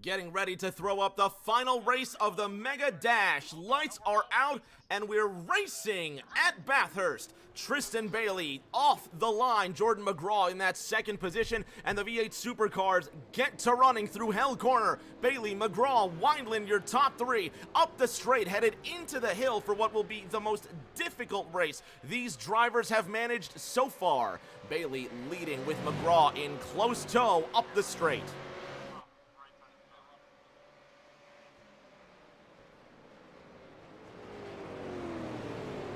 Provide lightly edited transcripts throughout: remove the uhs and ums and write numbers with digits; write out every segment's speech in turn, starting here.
Getting ready to throw up the final race of the Mega Dash. Lights are out, and we're racing at Bathurst. Tristan Bailey off the line. Jordan McGraw in that second position, and the V8 Supercars get to running through Hell Corner. Bailey, McGraw, Wineland, your top three. Up the straight, headed into the hill for what will be the most difficult race these drivers have managed so far. Bailey leading with McGraw in close tow up the straight.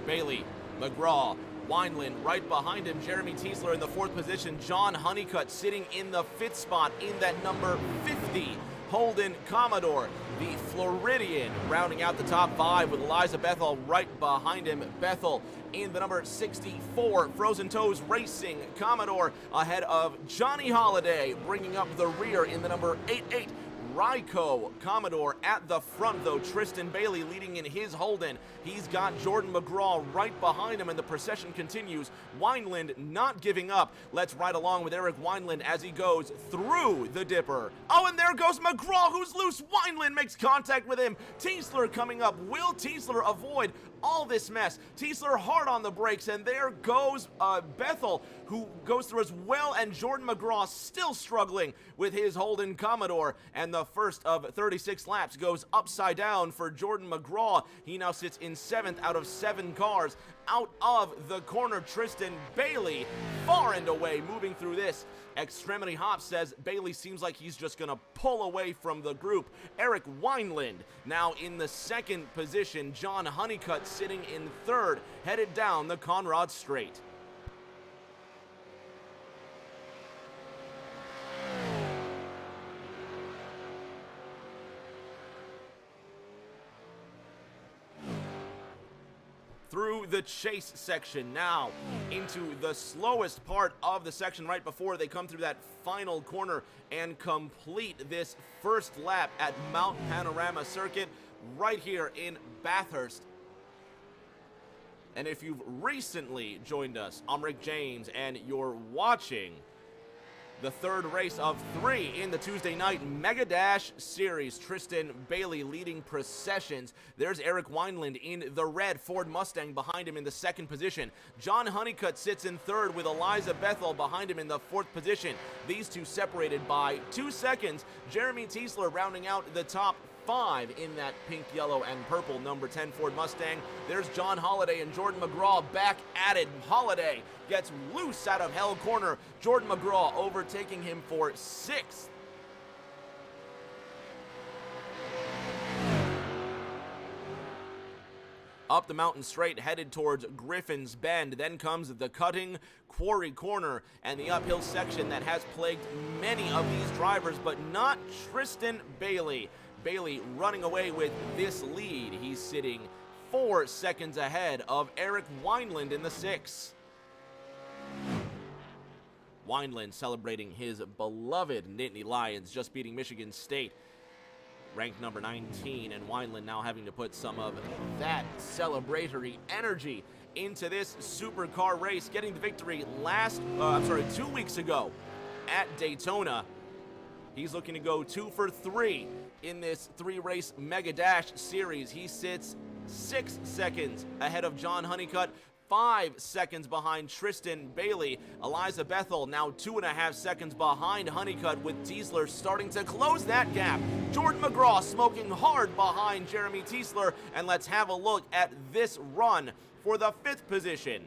Bailey, McGraw, Wineland right behind him, Jeremy Tiesler in the fourth position, John Honeycutt sitting in the fifth spot in that number 50, Holden Commodore, the Floridian, rounding out the top five with Eliza Bethel right behind him. Bethel in the number 64, Frozen Toes Racing, Commodore ahead of Johnny Holiday, bringing up the rear in the number 88. Ryko Commodore at the front, though. Tristan Bailey leading in his Holden. He's got Jordan McGraw right behind him, and the procession continues. Wineland not giving up. Let's ride along with Eric Wineland as he goes through the dipper. Oh, and there goes McGraw, who's loose. Wineland makes contact with him. Tiesler coming up. Will Tiesler avoid all this mess? Tiesler hard on the brakes, and there goes Bethel, who goes through as well, and Jordan McGraw still struggling with his Holden Commodore, and the first of 36 laps goes upside down for Jordan McGraw. He now sits in 7th out of 7 cars. Out of the corner, Tristan Bailey, far and away, moving through this. Extremity Hop says Bailey seems like he's just gonna pull away from the group. Eric Wineland now in the second position. John Honeycutt sitting in third, headed down the Conrad Straight. Through the chase section now into the slowest part of the section right before they come through that final corner and complete this first lap at Mount Panorama Circuit right here in Bathurst. And if you've recently joined us, I'm Rick James, and you're watching the third race of 3 in the Tuesday night Mega Dash Series. Tristan Bailey leading processions. There's Eric Wineland in the red Ford Mustang behind him in the second position. John Honeycutt sits in third with Eliza Bethel behind him in the fourth position. These two separated by 2 seconds. Jeremy Tiesler rounding out the top 5 in that pink, yellow, and purple number 10 Ford Mustang. There's John Holiday and Jordan McGraw back at it. Holiday gets loose out of Hell Corner. Jordan McGraw overtaking him for 6th. Up the mountain straight, headed towards Griffin's Bend. Then comes the cutting Quarry Corner and the uphill section that has plagued many of these drivers, but not Tristan Bailey. Bailey running away with this lead. He's sitting 4 seconds ahead of Eric Wineland in the 6th. Wineland celebrating his beloved Nittany Lions, just beating Michigan State, ranked number 19, and Wineland now having to put some of that celebratory energy into this supercar race, getting the victory 2 weeks ago at Daytona. He's looking to go 2 for 3 in this 3-race Mega Dash Series. He sits 6 seconds ahead of John Honeycutt, 5 seconds behind Tristan Bailey. Eliza Bethel now 2.5 seconds behind Honeycutt, with Tiesler starting to close that gap. Jordan McGraw smoking hard behind Jeremy Tiesler, and let's have a look at this run for the 5th position.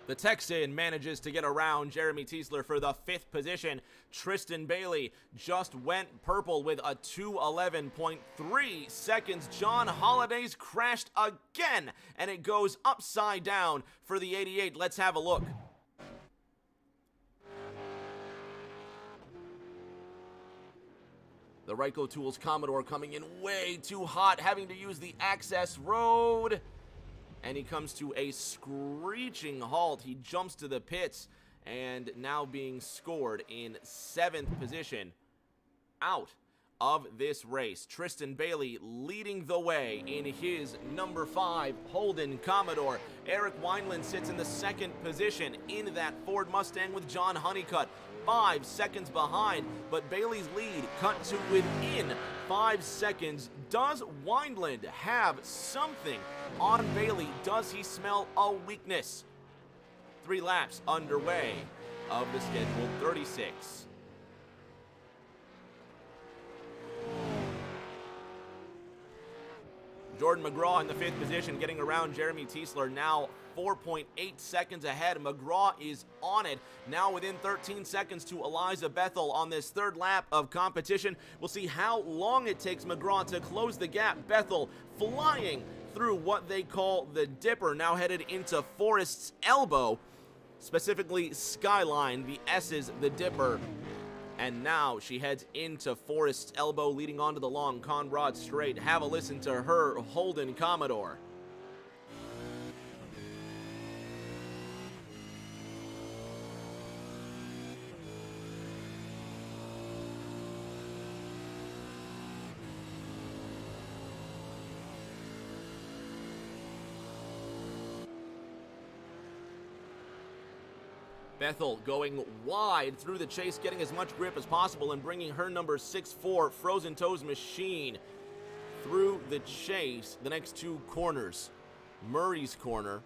The Texan manages to get around Jeremy Tiesler for the 5th position. Tristan Bailey just went purple with a 2:11.3 seconds. John Holiday's crashed again, and it goes upside down for the 88. Let's have a look. The Ryko Tools Commodore coming in way too hot, having to use the access road. and he comes to a screeching halt. He jumps to the pits, and now being scored in 7th position out of this race. Tristan Bailey leading the way in his number 5 Holden Commodore. Eric Wineland sits in the 2nd position in that Ford Mustang with John Honeycutt 5 seconds behind, but Bailey's lead cut to within 5 seconds. Does Wineland have something on Bailey? Does he smell a weakness? 3 laps underway of the scheduled 36. Jordan McGraw in the 5th position, getting around Jeremy Tiesler, now 4.8 seconds ahead. McGraw is on it, now within 13 seconds to Eliza Bethel on this 3rd lap of competition. We'll see how long it takes McGraw to close the gap. Bethel flying through what they call the Dipper, now headed into Forest's Elbow, specifically Skyline, the S's, the Dipper. And now she heads into Forest's Elbow, leading onto the long Conrad Straight. Have a listen to her Holden Commodore. Bethel going wide through the chase, getting as much grip as possible and bringing her number 6'4" Frozen Toes machine through the chase. The next 2 corners, Murray's corner,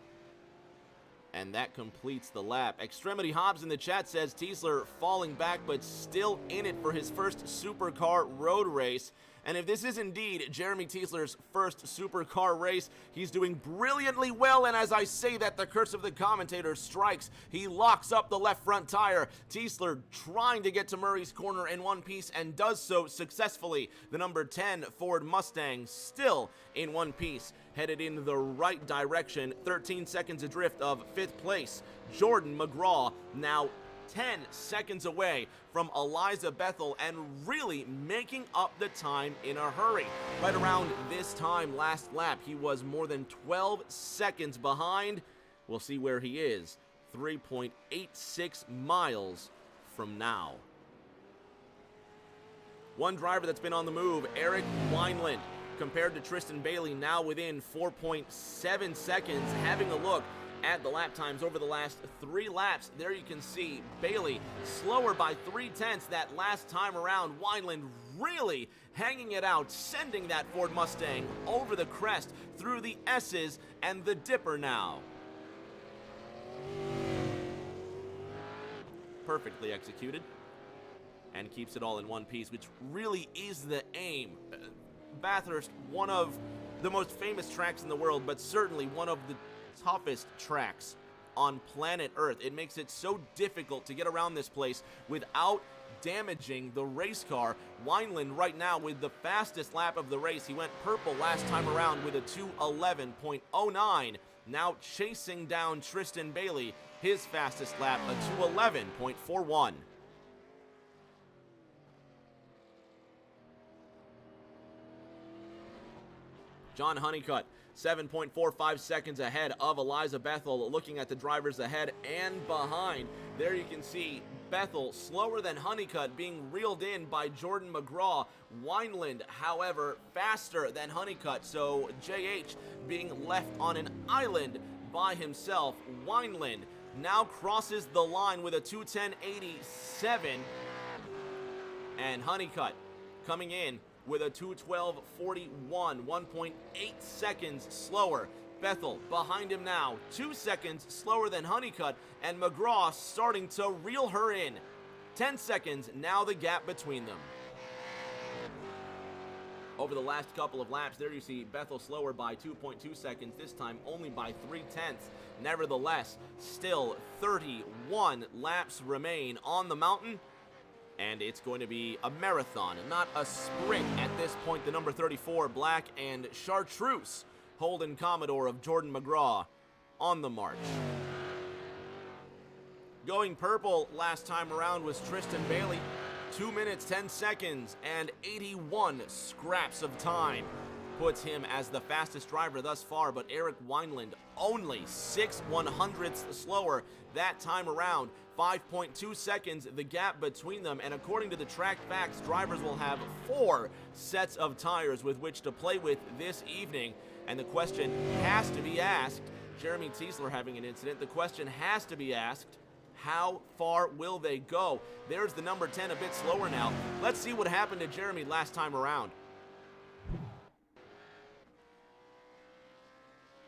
and that completes the lap. Extremity Hobbs in the chat says Tiesler falling back but still in it for his first supercar road race. And if this is indeed Jeremy Tiesler's first supercar race, he's doing brilliantly well. And as I say that, the curse of the commentator strikes. He locks up the left front tire. Tiesler trying to get to Murray's corner in one piece and does so successfully. The number 10 Ford Mustang still in one piece, headed in the right direction. 13 seconds adrift of 5th place. Jordan McGraw now 10 seconds away from Eliza Bethel and really making up the time in a hurry. Right around this time last lap, he was more than 12 seconds behind. We'll see where he is 3.86 miles from now. One driver that's been on the move, Eric Wineland, compared to Tristan Bailey, now within 4.7 seconds. Having a look at the lap times over the last 3 laps, there you can see Bailey slower by 0.3 that last time around. Wineland really hanging it out, sending that Ford Mustang over the crest through the S's and the Dipper now. Perfectly executed, and keeps it all in one piece, which really is the aim. Bathurst, one of the most famous tracks in the world, but certainly one of the toughest tracks on planet Earth. It makes it so difficult to get around this place without damaging the race car. Wineland right now with the fastest lap of the race. He went purple last time around with a 2:11.09. Now chasing down Tristan Bailey, his fastest lap, a 2:11.41. John Honeycutt, 7.45 seconds ahead of Eliza Bethel. Looking at the drivers ahead and behind, there you can see Bethel slower than Honeycutt, being reeled in by Jordan McGraw. Wineland, however, faster than Honeycutt, so JH being left on an island by himself. Wineland now crosses the line with a 2:10.87, and Honeycutt coming in with a 2:12.41, 1.8 seconds slower. Bethel behind him now, 2 seconds slower than Honeycutt, and McGraw starting to reel her in. 10 seconds, now the gap between them. Over the last couple of laps, there you see Bethel slower by 2.2 seconds, this time only by 0.3. Nevertheless, still 31 laps remain on the mountain, and it's going to be a marathon, not a sprint at this point. The number 34 black and chartreuse Holden Commodore of Jordan McGraw on the march. Going purple last time around was Tristan Bailey. 2 minutes, 10 seconds, and 81 scraps of time puts him as the fastest driver thus far, but Eric Wineland only 6/100ths slower that time around. 5.2 seconds the gap between them, and according to the track facts, drivers will have 4 sets of tires with which to play with this evening. And the question has to be asked, Jeremy Tiesler having an incident, the question has to be asked, how far will they go? There's the number 10 a bit slower now. Let's see what happened to Jeremy last time around.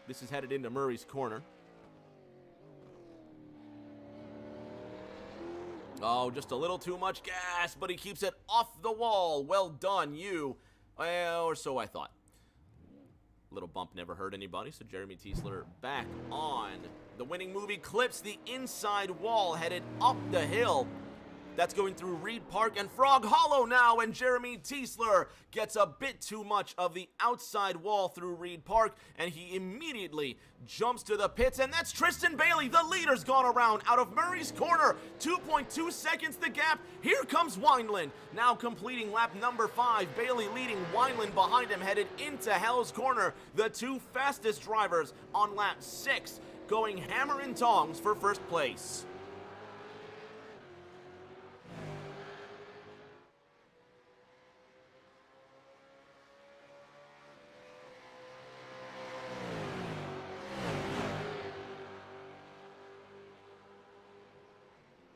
This is headed into Murray's corner. Oh, just a little too much gas, but he keeps it off the wall. Well done, you. Well, or so I thought. Little bump never hurt anybody, so Jeremy Tiesler back on. The winning move, he clips the inside wall, headed up the hill. That's going through Reed Park and Frog Hollow now, and Jeremy Tiesler gets a bit too much of the outside wall through Reed Park, and he immediately jumps to the pits, and that's Tristan Bailey. The leader's gone around out of Murray's corner. 2.2 seconds the gap. Here comes Wineland, now completing lap number 5. Bailey leading, Wineland behind him, headed into Hell's Corner. The 2 fastest drivers on lap 6, going hammer and tongs for first place.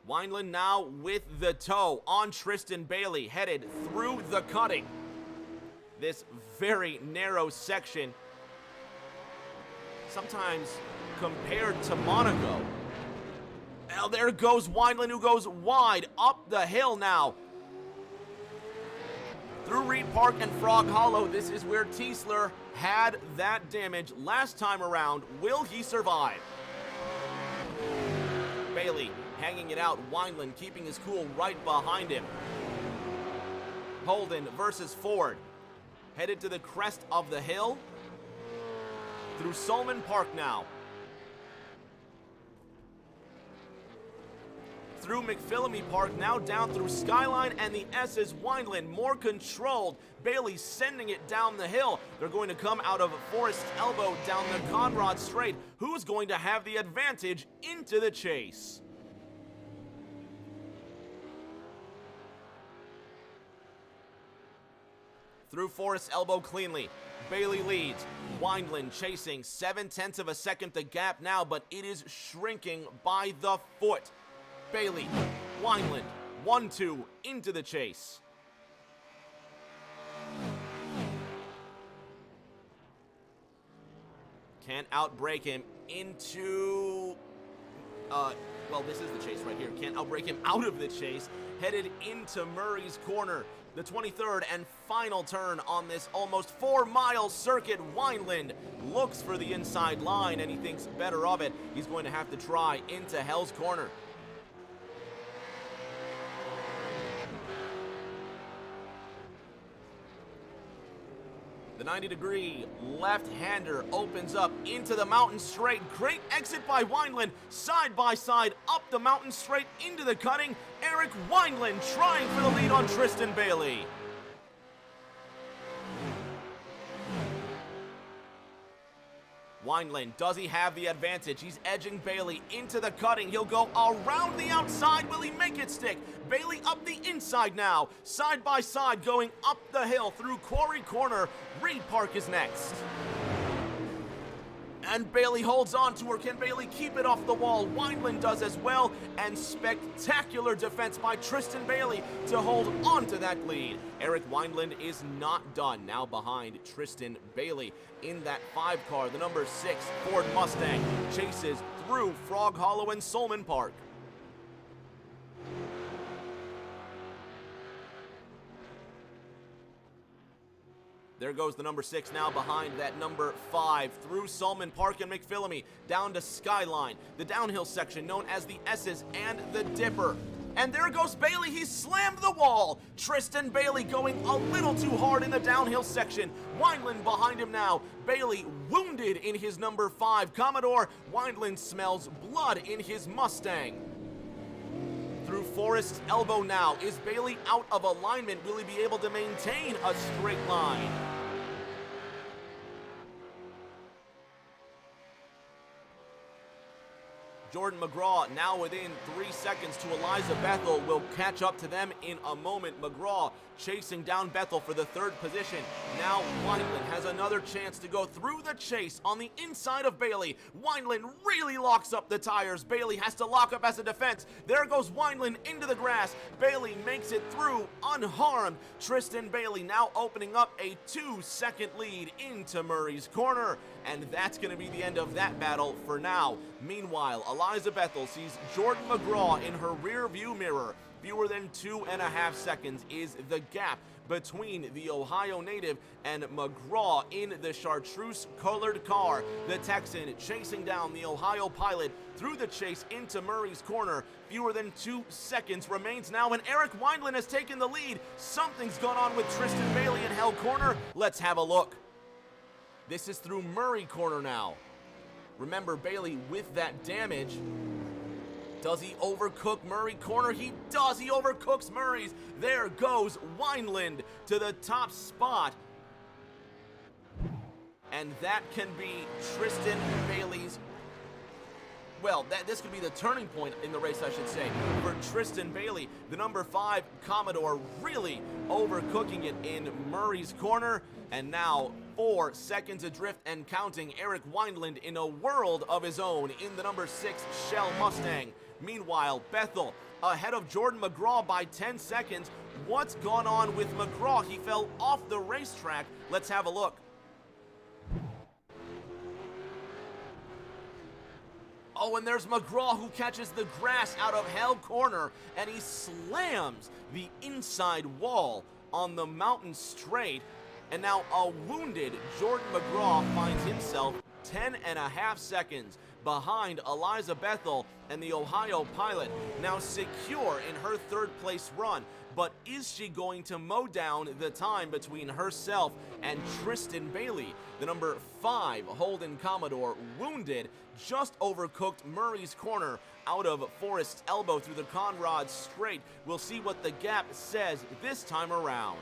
Wineland now with the tow on Tristan Bailey, headed through the cutting. This very narrow section, sometimes compared to Monaco. Now there goes Wineland, who goes wide up the hill now. Through Reed Park and Frog Hollow, this is where Tiesler had that damage last time around. Will he survive? Bailey hanging it out, Wineland keeping his cool right behind him. Holden versus Ford, headed to the crest of the hill, through Solomon Park now. Through McPhillamy Park, now down through Skyline and the S's. Wineland more controlled. Bailey sending it down the hill. They're going to come out of Forest's Elbow down the Conrad Straight. Who's going to have the advantage into the chase? Through Forest's Elbow cleanly. Bailey leads. Wineland chasing 0.7 of a second the gap now, but it is shrinking by the foot. Bailey, Wineland, 1-2 into the chase. Can't outbrake him into... well, this is the chase right here. Can't outbrake him out of the chase. Headed into Murray's corner. The 23rd and final turn on this almost 4-mile circuit. Wineland looks for the inside line, and he thinks better of it. He's going to have to try into Hell's Corner. The 90-degree left-hander opens up into the mountain straight. Great exit by Wineland. Side by side up the mountain straight into the cutting. Eric Wineland trying for the lead on Tristan Bailey. Wineland, does he have the advantage? He's edging Bailey into the cutting. He'll go around the outside. Will he make it stick? Bailey up the inside now. Side by side going up the hill through Quarry Corner. Reed Park is next. And Bailey holds on to her. Can Bailey keep it off the wall? Wineland does as well. And spectacular defense by Tristan Bailey to hold on to that lead. Eric Wineland is not done. Now behind Tristan Bailey in that 5 car. The number 6 Ford Mustang chases through Frog Hollow and Solomon Park. There goes the number 6 now behind that number 5 through Solomon Park and McPhillamy down to Skyline, the downhill section known as the S's and the Dipper. And there goes Bailey. He slammed the wall. Tristan Bailey going a little too hard in the downhill section. Wineland behind him now. Bailey wounded in his number 5 Commodore. Wineland smells blood in his Mustang. Through Forest's Elbow now. Is Bailey out of alignment? Will he be able to maintain a straight line? Jordan McGraw now within 3 seconds to Eliza Bethel, will catch up to them in a moment. McGraw chasing down Bethel for the third position. Now Wineland has another chance to go through the chase on the inside of Bailey. Wineland really locks up the tires. Bailey has to lock up as a defense. There goes Wineland into the grass. Bailey makes it through unharmed. Tristan Bailey now opening up a 2-second lead into Murray's corner. And that's going to be the end of that battle for now. Meanwhile, Eliza Bethel sees Jordan McGraw in her rear view mirror. Fewer than 2.5 seconds is the gap between the Ohio native and McGraw in the chartreuse-colored car. The Texan chasing down the Ohio pilot through the chase into Murray's corner. Fewer than 2 seconds remains now, and Eric Wineland has taken the lead. Something's gone on with Tristan Bailey in Hell Corner. Let's have a look. This is through Murray Corner now. Remember, Bailey with that damage. Does he overcook Murray Corner? He does. He overcooks Murray's. There goes Wineland to the top spot. And that can be Tristan Bailey's, well, this could be the turning point in the race, I should say, for Tristan Bailey. The number 5 Commodore really overcooking it in Murray's corner. And now 4 seconds adrift and counting. Eric Wineland in a world of his own in the number 6 Shell Mustang. Meanwhile, Bethel ahead of Jordan McGraw by 10 seconds. What's gone on with McGraw? He fell off the racetrack. Let's have a look. Oh, and there's McGraw, who catches the grass out of Hell Corner, and he slams the inside wall on the mountain straight. And now a wounded Jordan McGraw finds himself 10.5 seconds behind Eliza Bethel and the Ohio pilot, now secure in her third place run. But is she going to mow down the time between herself and Tristan Bailey? The number 5 Holden Commodore, wounded, just overcooked Murray's corner out of Forrest's elbow through the Conrad straight. We'll see what the gap says this time around.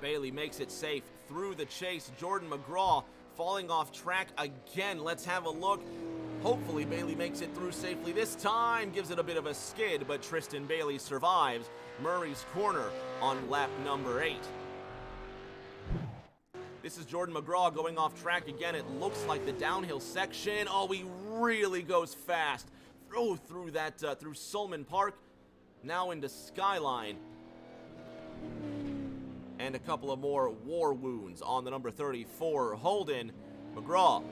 Bailey makes it safe through the chase. Jordan McGraw falling off track again. Let's have a look. Hopefully Bailey makes it through safely this time. Gives it a bit of a skid, but Tristan Bailey survives Murray's corner on lap number 8. This is Jordan McGraw going off track again. It looks like the downhill section. Oh, he really goes fast. Through that, through Solman Park, now into Skyline. And a couple of more war wounds on the number 34 Holden. McGraw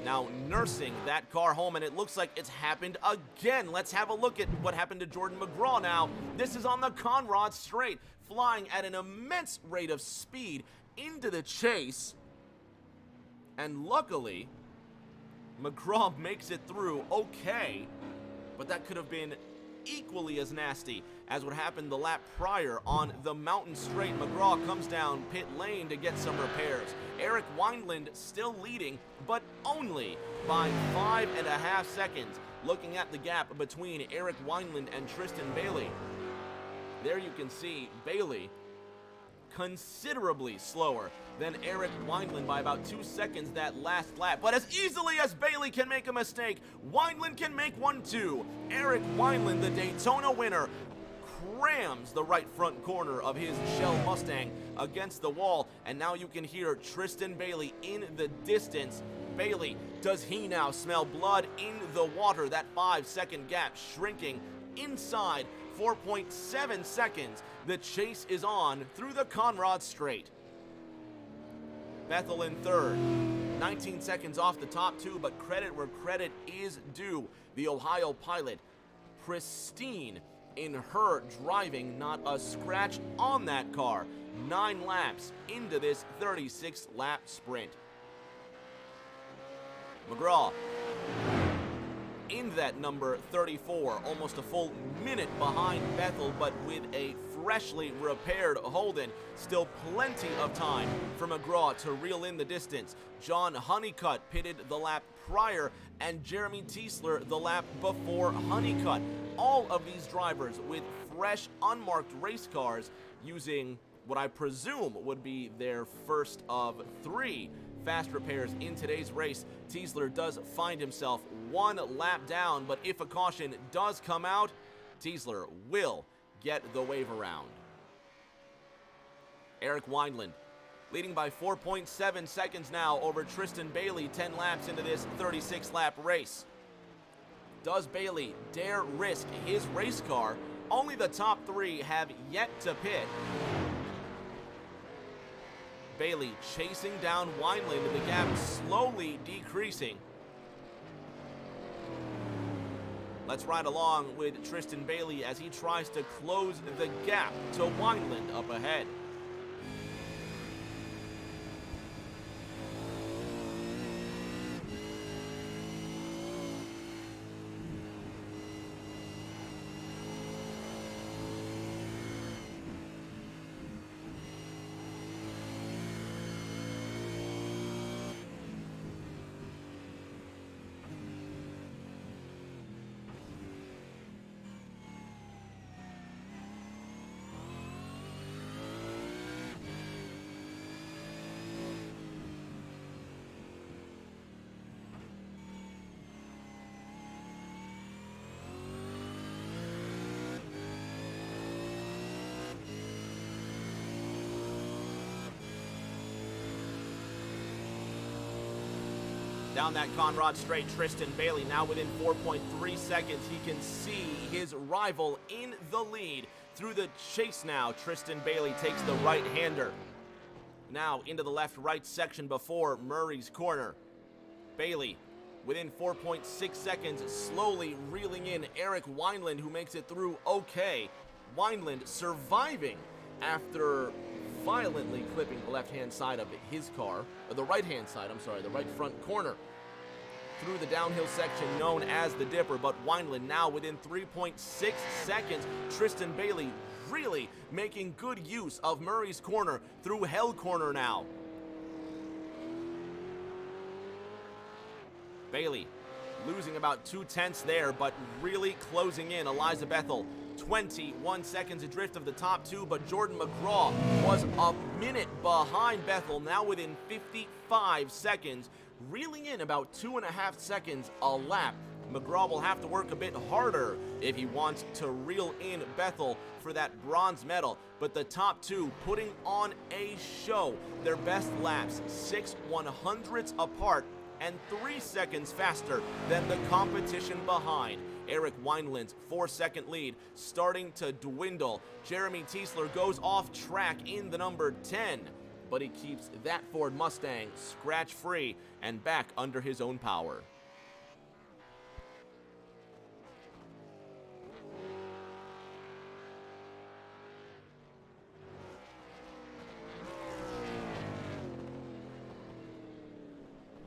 now nursing that car home, and it looks like it's happened again. Let's have a look at what happened to Jordan McGraw now. This is on the Conrad straight, flying at an immense rate of speed into the chase. And luckily, McGraw makes it through okay, but that could have been equally as nasty as what happened the lap prior on the mountain straight. McGraw comes down pit lane to get some repairs. Eric Wineland still leading, but only by 5.5 seconds. Looking at the gap between Eric Wineland and Tristan Bailey, there you can see Bailey considerably slower than Eric Wineland by about 2 seconds that last lap. But as easily as Bailey can make a mistake, Wineland can make one too. Eric Wineland, the Daytona winner, crams the right front corner of his Shell Mustang against the wall, and now you can hear Tristan Bailey in the distance. Bailey, does he now smell blood in the water? That 5-second gap shrinking inside 4.7 seconds. The chase is on through the Conrad straight. Bethel in third, 19 seconds off the top two, but credit where credit is due. The Ohio pilot, pristine in her driving, not a scratch on that car. 9 laps into this 36-lap sprint. McGraw in that number 34, almost a full minute behind Bethel, but with a freshly repaired Holden. Still plenty of time for McGraw to reel in the distance. John Honeycutt pitted the lap prior, and Jeremy Tiesler the lap before Honeycutt. All of these drivers with fresh, unmarked race cars using what I presume would be their first of 3 fast repairs in today's race. Tiesler does find himself 1 lap down, but if a caution does come out, Tiesler will get the wave around. Eric Wineland leading by 4.7 seconds now over Tristan Bailey 10 laps into this 36-lap race. Does Bailey dare risk his race car? Only the top 3 have yet to pit. Bailey chasing down Wineland, the gap slowly decreasing. Let's ride along with Tristan Bailey as he tries to close the gap to Wineland up ahead. Down that Conrad straight, Tristan Bailey now within 4.3 seconds. He can see his rival in the lead. Through the chase now, Tristan Bailey takes the right-hander. Now into the left-right section before Murray's corner. Bailey within 4.6 seconds, slowly reeling in Eric Wineland, who makes it through okay. Wineland surviving after violently clipping the left-hand side of his car, or the right-hand side, I'm sorry, the right front corner, through the downhill section known as the Dipper, but Wineland now within 3.6 seconds. Tristan Bailey really making good use of Murray's corner through Hell Corner now. Bailey losing about 2/10 there, but really closing in. Eliza Bethel 21 seconds adrift of the top 2, but Jordan McGraw was a minute behind Bethel, now within 55 seconds, reeling in about 2.5 seconds a lap. McGraw will have to work a bit harder if he wants to reel in Bethel for that bronze medal, but the top 2 putting on a show. Their best laps, 6/100ths apart, and 3 seconds faster than the competition behind. Eric Wineland's 4-second lead starting to dwindle. Jeremy Tiesler goes off track in the number 10, but he keeps that Ford Mustang scratch-free and back under his own power.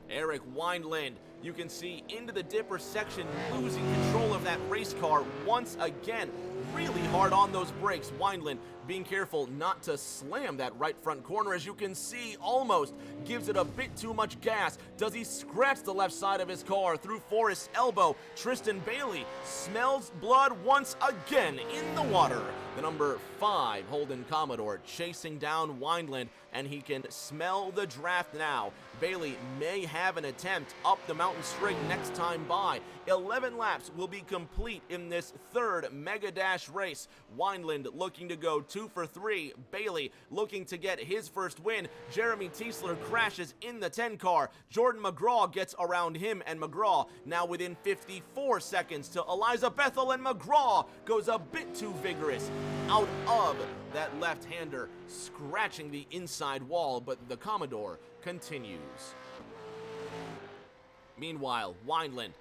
Eric Wineland, you can see into the Dipper section, losing control of that race car once again. Really hard on those brakes. Wineland being careful not to slam that right front corner. As you can see, almost gives it a bit too much gas. Does he scratch the left side of his car through Forrest's elbow? Tristan Bailey smells blood once again in the water. The number 5 Holden Commodore chasing down Wineland, and he can smell the draft now. Bailey may have an attempt up the mountain straight next time by. 11 laps will be complete in this 3rd Mega Dash race. Wineland looking to go 2 for 3. Bailey looking to get his first win. Jeremy Tiesler crashes in the 10 car. Jordan McGraw gets around him, and McGraw now within 54 seconds to Eliza Bethel, and McGraw goes a bit too vigorous out of that left-hander, scratching the inside wall, but the Commodore continues. Meanwhile, Wineland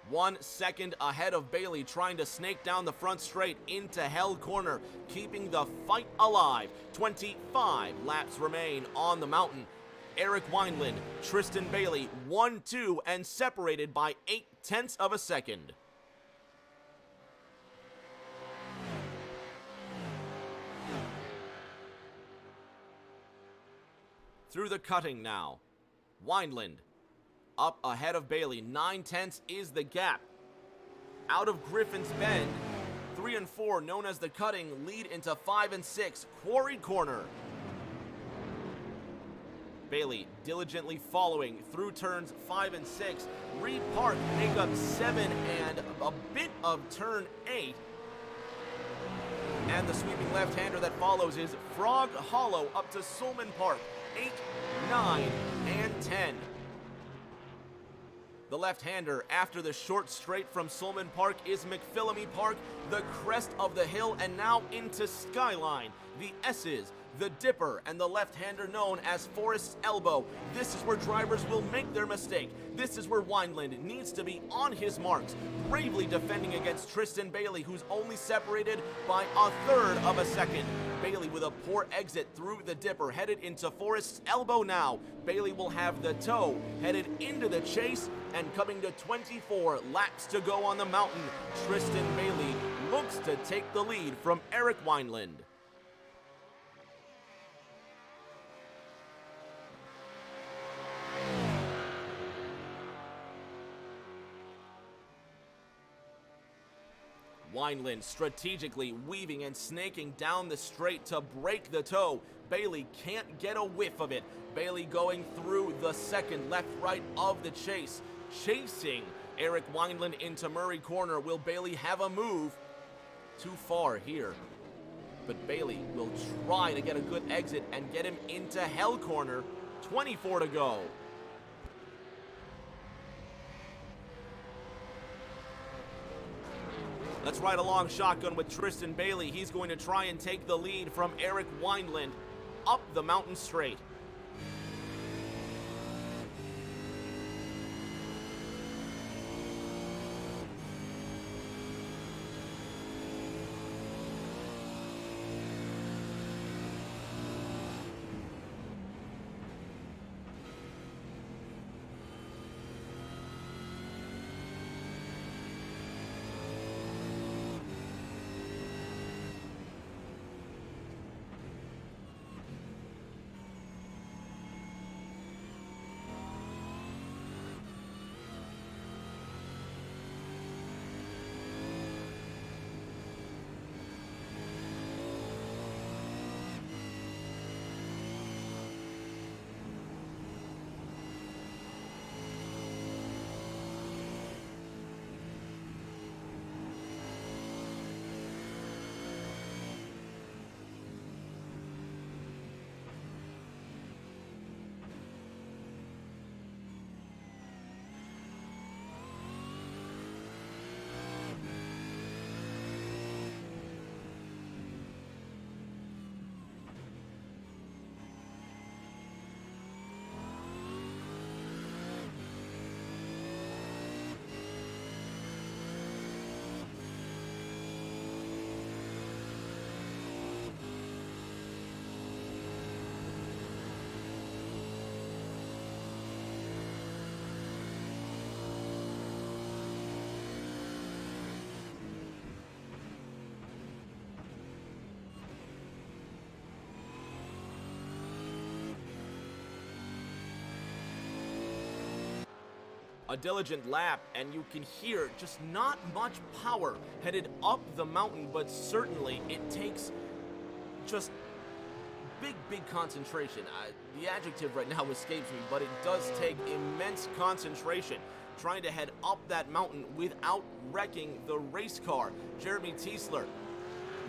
1 second ahead of Bailey, trying to snake down the front straight into Hell Corner, keeping the fight alive. 25 laps remain on the mountain. Eric Wineland, Tristan Bailey, 1-2 and separated by 0.8 of a second. Through the cutting now. Wineland up ahead of Bailey. 0.9 is the gap. Out of Griffin's Bend. 3 and 4, known as the cutting, lead into 5 and 6. Quarry corner. Bailey diligently following through turns 5 and 6. Reed Park make up 7 and a bit of turn 8. And the sweeping left-hander that follows is Frog Hollow up to Sulman Park. 8, 9, and 10. The left-hander after the short straight from Sulman Park is McPhillamy Park, the crest of the hill, and now into Skyline. The S's, the Dipper, and the left-hander known as Forest's Elbow. This is where drivers will make their mistake. This is where Wineland needs to be on his marks, bravely defending against Tristan Bailey, who's only separated by 1/3 of a second. Bailey with a poor exit through the Dipper, headed into Forest's Elbow now. Bailey will have the toe, headed into the chase, and coming to 24 laps to go on the mountain, Tristan Bailey looks to take the lead from Eric Wineland. Wineland strategically weaving and snaking down the straight to break the toe. Bailey can't get a whiff of it. Bailey going through the second left-right of the chase. Chasing Eric Wineland into Murray Corner. Will Bailey have a move? Too far here. But Bailey will try to get a good exit and get him into Hell Corner. 24 to go. Let's ride along shotgun with Tristan Bailey. He's going to try and take the lead from Eric Wineland up the mountain straight. A diligent lap, and you can hear just not much power headed up the mountain, but certainly it takes just big concentration. The adjective right now escapes me, but it does take immense concentration trying to head up that mountain without wrecking the race car. Jeremy Tiesler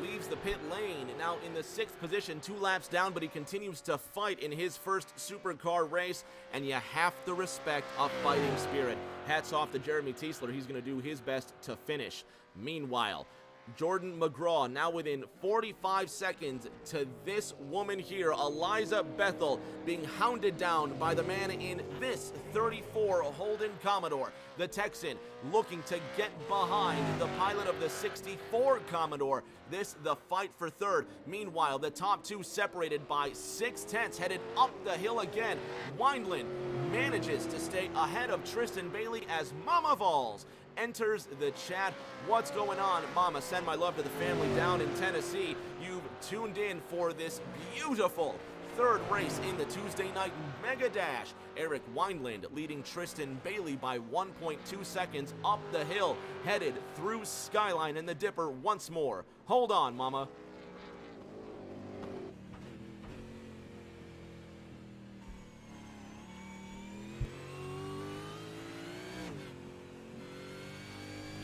leaves the pit lane, now in the 6th position, 2 laps down, but he continues to fight in his first supercar race, and you have to respect a fighting spirit. Hats off to Jeremy Tiesler. He's going to do his best to finish. Meanwhile, Jordan McGraw now within 45 seconds to this woman here, Eliza Bethel, being hounded down by the man in this 34 Holden Commodore. The Texan looking to get behind the pilot of the 64 Commodore. This the fight for third. Meanwhile, the top two separated by 6/10, headed up the hill again. Wineland manages to stay ahead of Tristan Bailey as Mama Vols enters the chat. What's going on, Mama? Send my love to the family down in Tennessee. You've tuned in for this beautiful third race in the Tuesday night Mega Dash. Eric Wineland leading Tristan Bailey by 1.2 seconds up the hill, headed through Skyline and the Dipper once more. Hold on, Mama.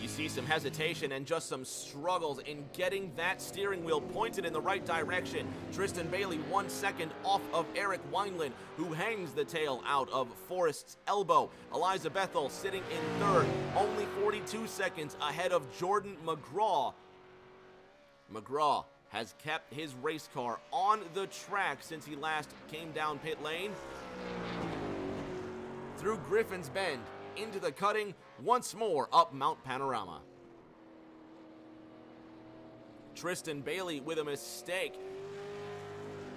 You see some hesitation and just some struggles in getting that steering wheel pointed in the right direction. Tristan Bailey 1 second off of Eric Wineland, who hangs the tail out of Forrest's elbow. Eliza Bethel sitting in third, only 42 seconds ahead of Jordan McGraw. McGraw has kept his race car on the track since he last came down pit lane. Through Griffin's Bend, into the cutting, once more up Mount Panorama. Tristan Bailey with a mistake.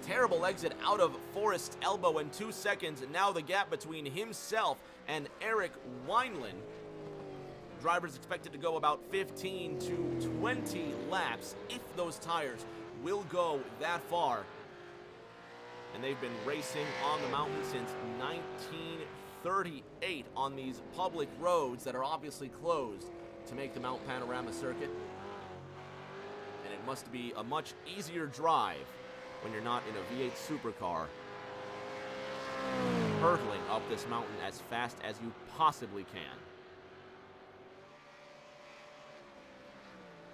Terrible exit out of Forrest's elbow in 2 seconds. Now the gap between himself and Eric Wineland. Drivers expected to go about 15 to 20 laps if those tires will go that far. And they've been racing on the mountain since 1938 on these public roads that are obviously closed to make the Mount Panorama circuit. And it must be a much easier drive when you're not in a V8 supercar hurtling up this mountain as fast as you possibly can.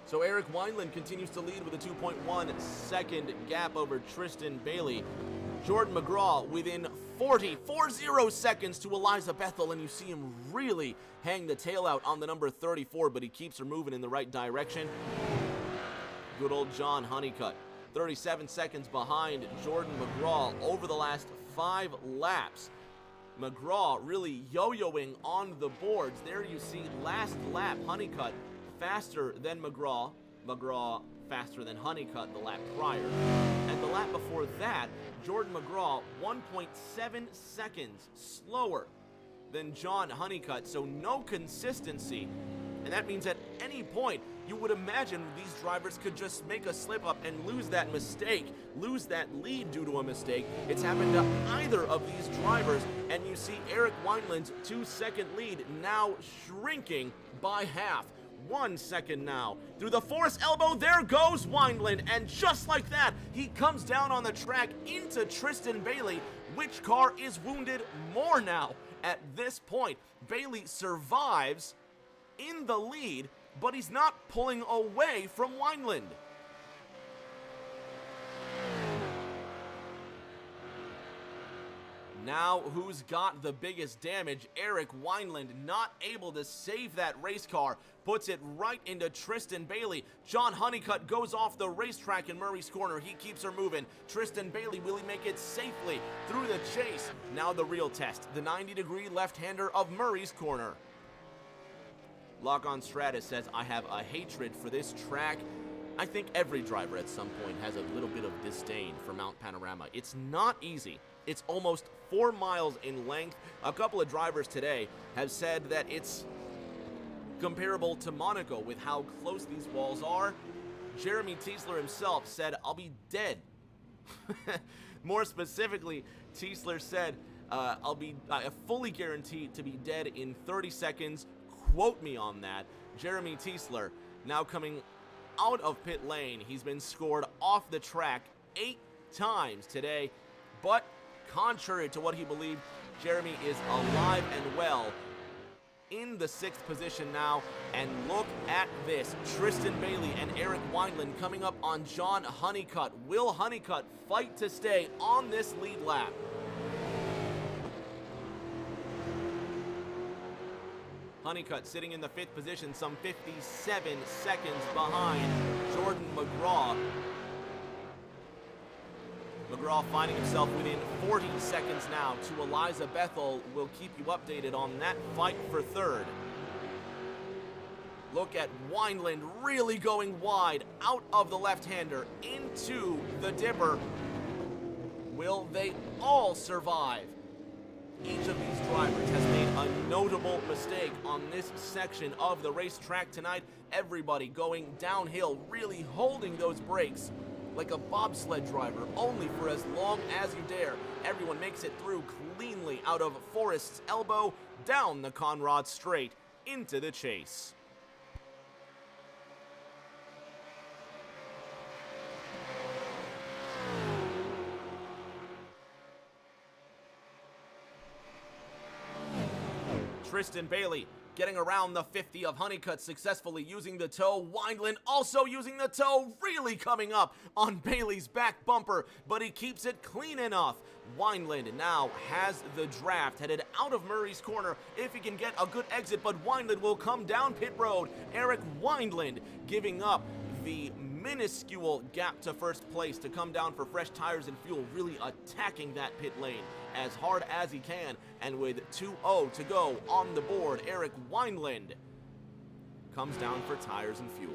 So Eric Wineland continues to lead with a 2.1 second gap over Tristan Bailey. Jordan McGraw within 40 seconds to Eliza Bethel, and you see him really hang the tail out on the number 34, but he keeps her moving in the right direction. Good old John Honeycutt, 37 seconds behind Jordan McGraw over the last 5 laps. McGraw really yo-yoing on the boards. There you see last lap Honeycutt faster than McGraw. McGraw faster than Honeycutt the lap prior. And the lap before that, Jordan McGraw 1.7 seconds slower than John Honeycutt, so no consistency. And that means at any point, you would imagine these drivers could just make a slip up and lose that mistake, lose that lead due to a mistake. It's happened to either of these drivers, and you see Eric Wineland's 2-second lead now shrinking by half. 1 second now. Through the Forrest elbow, there goes Wineland, and just like that, he comes down on the track into Tristan Bailey. Which car is wounded more now? At this point, Bailey survives in the lead, but he's not pulling away from Wineland. Now, who's got the biggest damage? Eric Wineland, not able to save that race car, puts it right into Tristan Bailey. John Honeycutt goes off the racetrack in Murray's corner. He keeps her moving. Tristan Bailey, will he make it safely through the chase? Now the real test, the 90-degree left-hander of Murray's corner. Lock on Stratus says, I have a hatred for this track. I think every driver at some point has a little bit of disdain for Mount Panorama. It's not easy. It's almost 4 miles in length. A couple of drivers today have said that it's comparable to Monaco with how close these walls are. Jeremy Tiesler himself said, I'll be dead. More specifically, Tiesler said, I'll be fully guaranteed to be dead in 30 seconds. Quote me on that. Jeremy Tiesler now coming out of pit lane. He's been scored off the track 8 times today, but contrary to what he believed, Jeremy is alive and well in the 6th position now. And look at this, Tristan Bailey and Eric Wineland coming up on John Honeycutt. Will Honeycutt fight to stay on this lead lap? Honeycutt sitting in the 5th position, some 57 seconds behind Jordan McGraw. McGraw finding himself within 40 seconds now to Eliza Bethel. We'll keep you updated on that fight for 3rd. Look at Wineland really going wide out of the left-hander into the dipper. Will they all survive? Each of these drivers has made a notable mistake on this section of the racetrack tonight. Everybody going downhill, really holding those brakes like a bobsled driver, only for as long as you dare. Everyone makes it through cleanly out of Forrest's elbow, down the Conrad straight, into the chase. Tristan Bailey getting around the 50 of Honeycutt, successfully using the toe. Wineland also using the toe, really coming up on Bailey's back bumper, but he keeps it clean enough. Wineland now has the draft, headed out of Murray's corner if he can get a good exit, but Wineland will come down pit road. Eric Wineland giving up the minuscule gap to first place to come down for fresh tires and fuel, really attacking that pit lane as hard as he can. And with 2-0 to go on the board, Eric Wineland comes down for tires and fuel.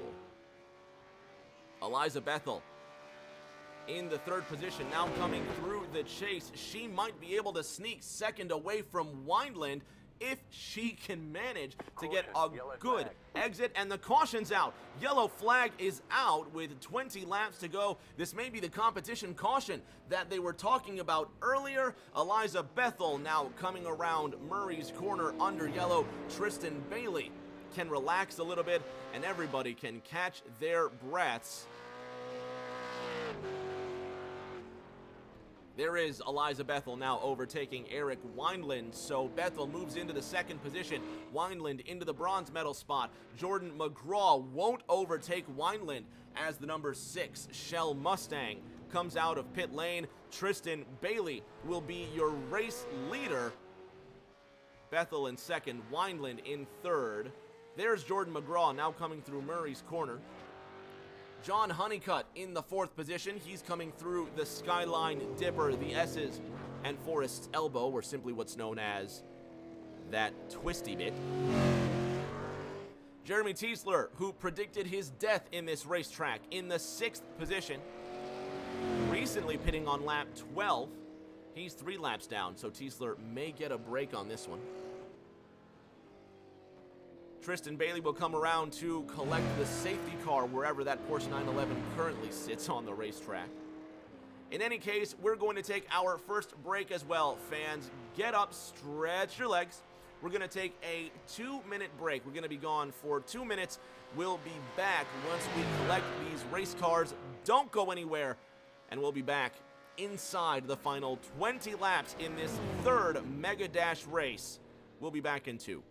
Eliza Bethel in the 3rd position, now coming through the chase. She might be able to sneak 2nd away from Wineland if she can manage to get a good exit, and the caution's out. Yellow flag is out with 20 laps to go. This may be the competition caution that they were talking about earlier. Eliza Bethel now coming around Murray's corner under yellow. Tristan Bailey can relax a little bit, and everybody can catch their breaths. There is Eliza Bethel now overtaking Eric Wineland, so Bethel moves into the 2nd position. Wineland into the bronze medal spot. Jordan McGraw won't overtake Wineland as the number 6 Shell Mustang comes out of pit lane. Tristan Bailey will be your race leader. Bethel in 2nd, Wineland in 3rd. There's Jordan McGraw now coming through Murray's corner. John Honeycutt in the 4th position. He's coming through the Skyline Dipper, the S's, and Forrest's elbow, or simply what's known as that twisty bit. Jeremy Tiesler, who predicted his death in this racetrack, in the 6th position, recently pitting on lap 12. He's 3 laps down, so Tiesler may get a break on this one. Tristan Bailey will come around to collect the safety car wherever that Porsche 911 currently sits on the racetrack. In any case, we're going to take our first break as well. Fans, get up, stretch your legs. We're going to take a 2-minute break. We're going to be gone for 2 minutes. We'll be back once we collect these race cars. Don't go anywhere, and we'll be back inside the final 20 laps in this 3rd Mega Dash race. We'll be back in 2.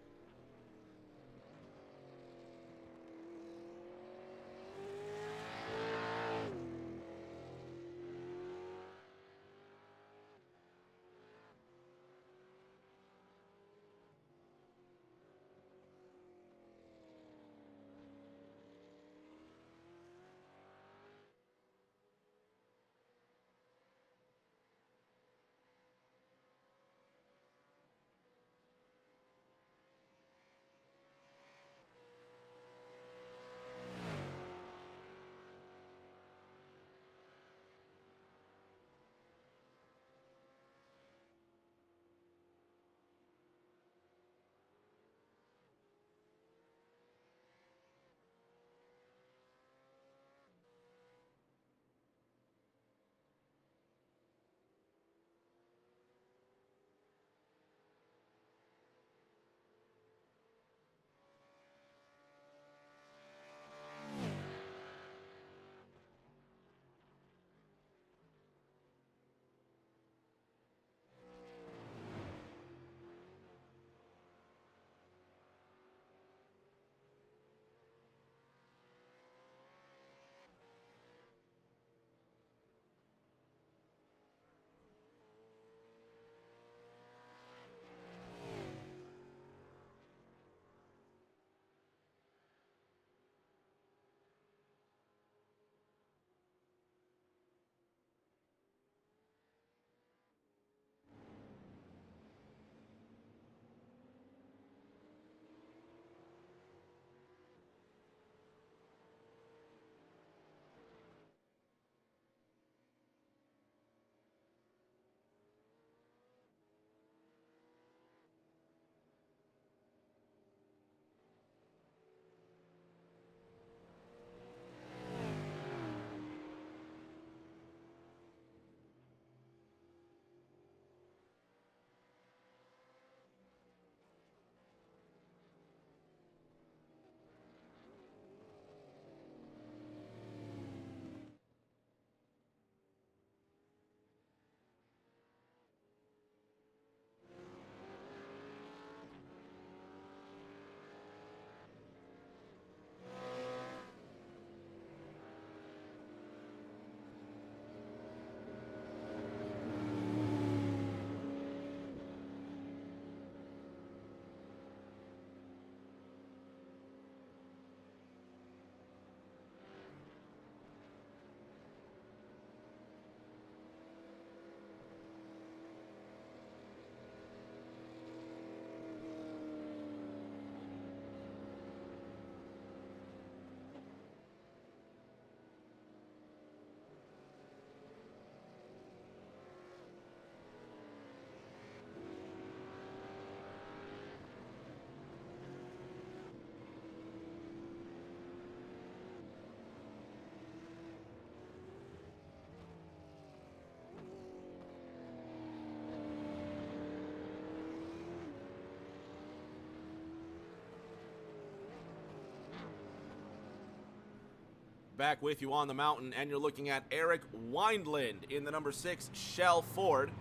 back with you on the mountain, and you're looking at Eric Wineland in the number 6 Shell Ford.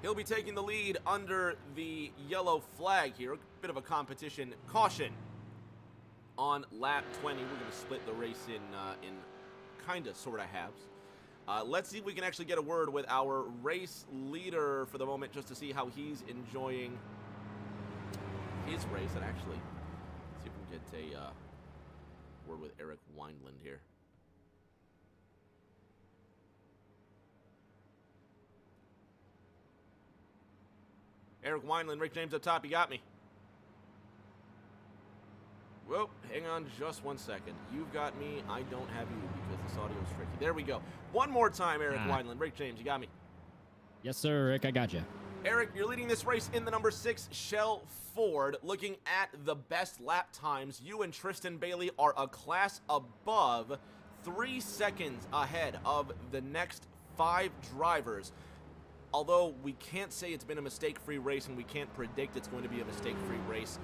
He'll be taking the lead under the yellow flag here. A bit of a competition caution on lap 20. We're going to split the race in kind of, sort of halves. Let's see if we can actually get a word with our race leader for the moment, just to see how he's enjoying his race. And actually, let's see if we can get a word with Eric Wineland here. Eric Wineland, Rick James up top, you got me. Whoa, hang on just one second. You've got me, I don't have you because this audio is tricky. There we go. One more time, Eric Wineland. Rick James, you got me. Yes, sir, Rick, I got you. Eric, you're leading this race in the number 6 Shell Ford. Looking at the best lap times, you and Tristan Bailey are a class above, 3 seconds ahead of the next 5 drivers. Although we can't say it's been a mistake-free race and we can't predict it's going to be a mistake-free race,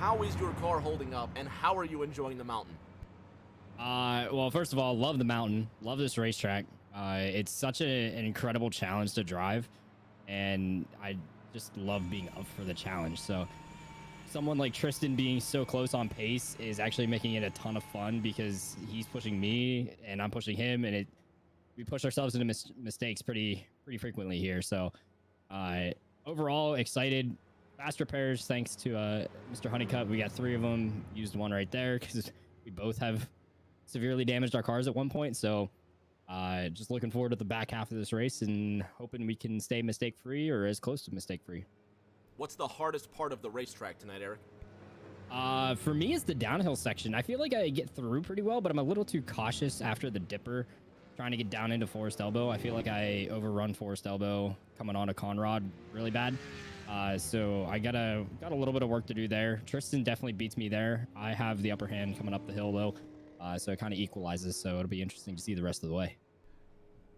how is your car holding up and how are you enjoying the mountain? Well, first of all, love the mountain. Love this racetrack. It's such an incredible challenge to drive, and I just love being up for the challenge. So someone like Tristan being so close on pace is actually making it a ton of fun because he's pushing me and I'm pushing him, and we push ourselves into mistakes pretty frequently here. So overall, excited. Fast repairs, thanks to Mr. Honeycutt. We got 3 of them. Used one right there because we both have severely damaged our cars at one point. So just looking forward to the back half of this race and hoping we can stay mistake-free or as close to mistake-free. What's the hardest part of the racetrack tonight, Eric? For me, it's the downhill section. I feel like I get through pretty well, but I'm a little too cautious after the dipper, trying to get down into Forest Elbow. I feel like I overrun Forest Elbow coming on a Conrod really bad. So I got a little bit of work to do there. Tristan definitely beats me there. I have the upper hand coming up the hill though. So it kind of equalizes. So it'll be interesting to see the rest of the way.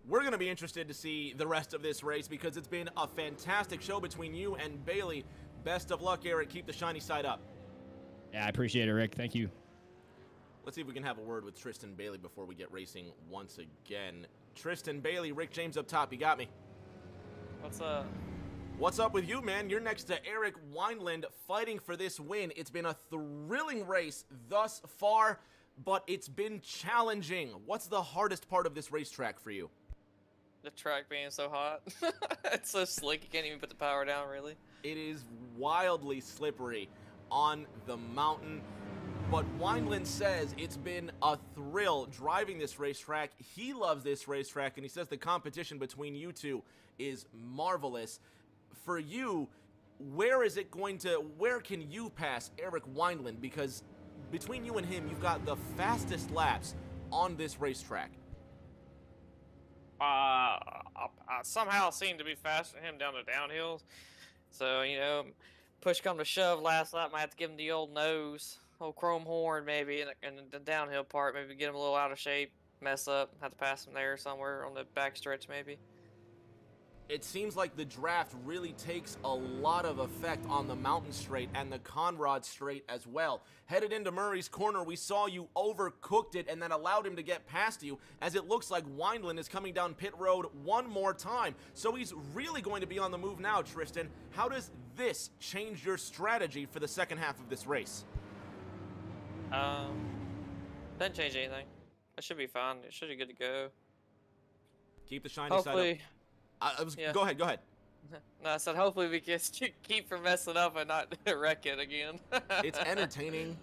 We're going to be interested to see the rest of this race because it's been a fantastic show between you and Bailey. Best of luck, Eric. Keep the shiny side up. Yeah, I appreciate it, Rick. Thank you. Let's see if we can have a word with Tristan Bailey before we get racing once again. Tristan Bailey, Rick James up top. You got me. What's up? What's up with you, man? You're next to Eric Wineland fighting for this win. It's been a thrilling race thus far, but it's been challenging. What's the hardest part of this racetrack for you? The track being so hot. It's so slick, you can't even put the power down, really. It is wildly slippery on the mountain, but Wineland says it's been a thrill driving this racetrack. He loves this racetrack, and he says the competition between you two is marvelous. For you, where can you pass Eric Wineland? Because between you and him, you've got the fastest laps on this racetrack. I somehow seem to be faster than him down the downhills. So, you know, push come to shove last lap, might have to give him the old nose, old chrome horn maybe, and the downhill part, maybe get him a little out of shape, mess up, have to pass him there somewhere on the back stretch maybe. It seems like the draft really takes a lot of effect on the mountain straight and the Conrad straight as well. Headed into Murray's corner, we saw you overcooked it and then allowed him to get past you, as it looks like Wineland is coming down pit road one more time. So he's really going to be on the move now, Tristan. How does this change your strategy for the second half of this race? Doesn't change anything. It should be fine. It should be good to go. Keep the shiny side up. Yeah. Go ahead. No, I said hopefully we can keep from messing up and not wreck it again. It's entertaining,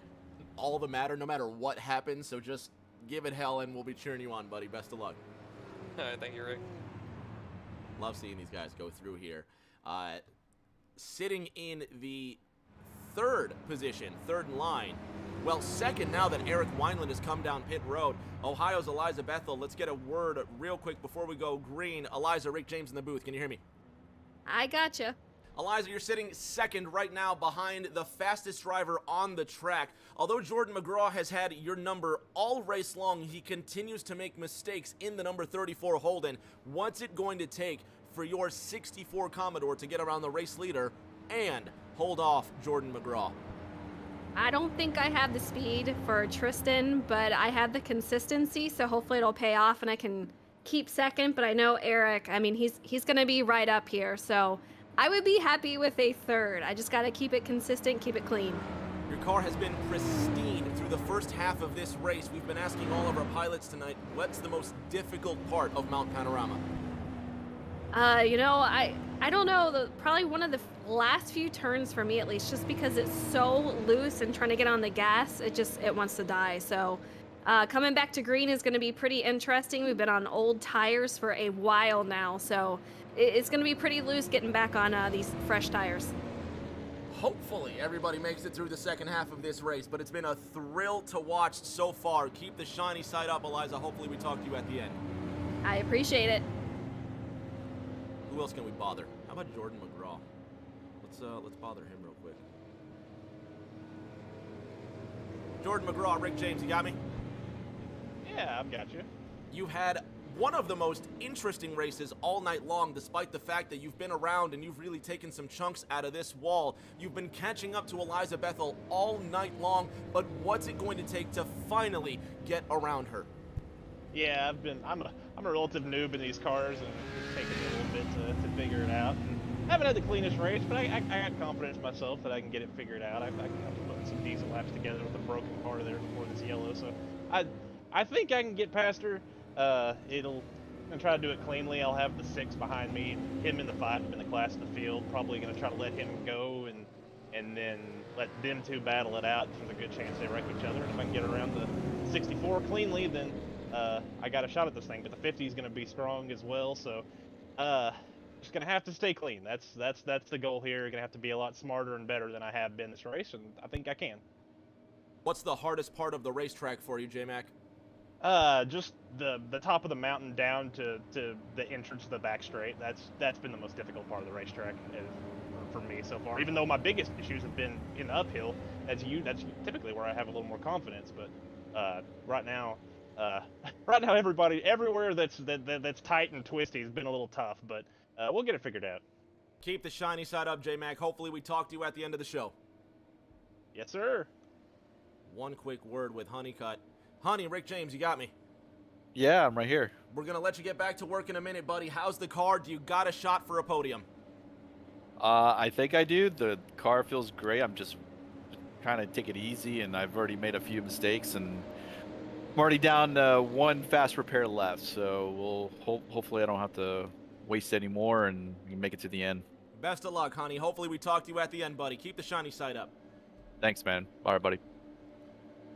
all the matter, no matter what happens, so just give it hell and we'll be cheering you on, buddy. Best of luck. All right, thank you, Rick. Love seeing these guys go through here. Sitting in the third position, third in line. Well, second now that Eric Wineland has come down pit road. Ohio's Eliza Bethel. Let's get a word real quick before we go green. Eliza, Rick James in the booth. Can you hear me? I gotcha. Eliza, you're sitting second right now behind the fastest driver on the track. Although Jordan McGraw has had your number all race long, he continues to make mistakes in the number 34 Holden. What's it going to take for your 64 Commodore to get around the race leader and hold off Jordan McGraw? I don't think I have the speed for Tristan, but I have the consistency, so hopefully it'll pay off and I can keep second. But I know Eric, I mean, he's going to be right up here, so I would be happy with a third. I just got to keep it consistent, keep it clean. Your car has been pristine through the first half of this race. We've been asking all of our pilots tonight, what's the most difficult part of Mount Panorama? You know, I don't know, probably one of the last few turns for me at least, just because it's so loose and trying to get on the gas, it wants to die. So coming back to green is going to be pretty interesting. We've been on old tires for a while now, so it's going to be pretty loose getting back on these fresh tires. Hopefully everybody makes it through the second half of this race, but it's been a thrill to watch so far. Keep the shiny side up, Eliza. Hopefully we talk to you at the end. I appreciate it. Who else can we bother? How about Jordan McGraw? Let's bother him real quick. Jordan McGraw, Rick James, you got me? Yeah, I've got you. You had one of the most interesting races all night long, despite the fact that you've been around and you've really taken some chunks out of this wall. You've been catching up to Eliza Bethel all night long, but what's it going to take to finally get around her? Yeah, I'm a relative noob in these cars, and it's taken me a little bit to figure it out. And I haven't had the cleanest race, but I got confidence in myself that I can get it figured out. I can put some decent laps together with a broken car there before this yellow, so I think I can get past her. I'm gonna try to do it cleanly. I'll have the 6 behind me, him in the 5 in the class of the field. Probably gonna try to let him go and then let them two battle it out. There's a good chance they wreck each other. And if I can get around the 64 cleanly, then I got a shot at this thing. But the 50 is gonna be strong as well, so just gonna have to stay clean. That's the goal here. Gonna have to be a lot smarter and better than I have been this race, and I think I can. What's the hardest part of the racetrack for you, J-Mac? Just the top of the mountain down to the entrance to the back straight. That's been the most difficult part of the racetrack for me so far. Even though my biggest issues have been in the uphill, that's typically where I have a little more confidence. But right now everybody everywhere that's tight and twisty has been a little tough. But we'll get it figured out. Keep the shiny side up, J-Mac. Hopefully we talk to you at the end of the show. Yes, sir. One quick word with Honeycutt. Honey, Rick James, you got me? Yeah, I'm right here. We're going to let you get back to work in a minute, buddy. How's the car? Do you got a shot for a podium? I think I do. The car feels great. I'm just trying to take it easy, and I've already made a few mistakes, and I'm already down one fast repair left, so hopefully I don't have to waste any more, and we can make it to the end. Best of luck, honey. Hopefully we talk to you at the end, buddy. Keep the shiny side up. Thanks, man. Bye, buddy.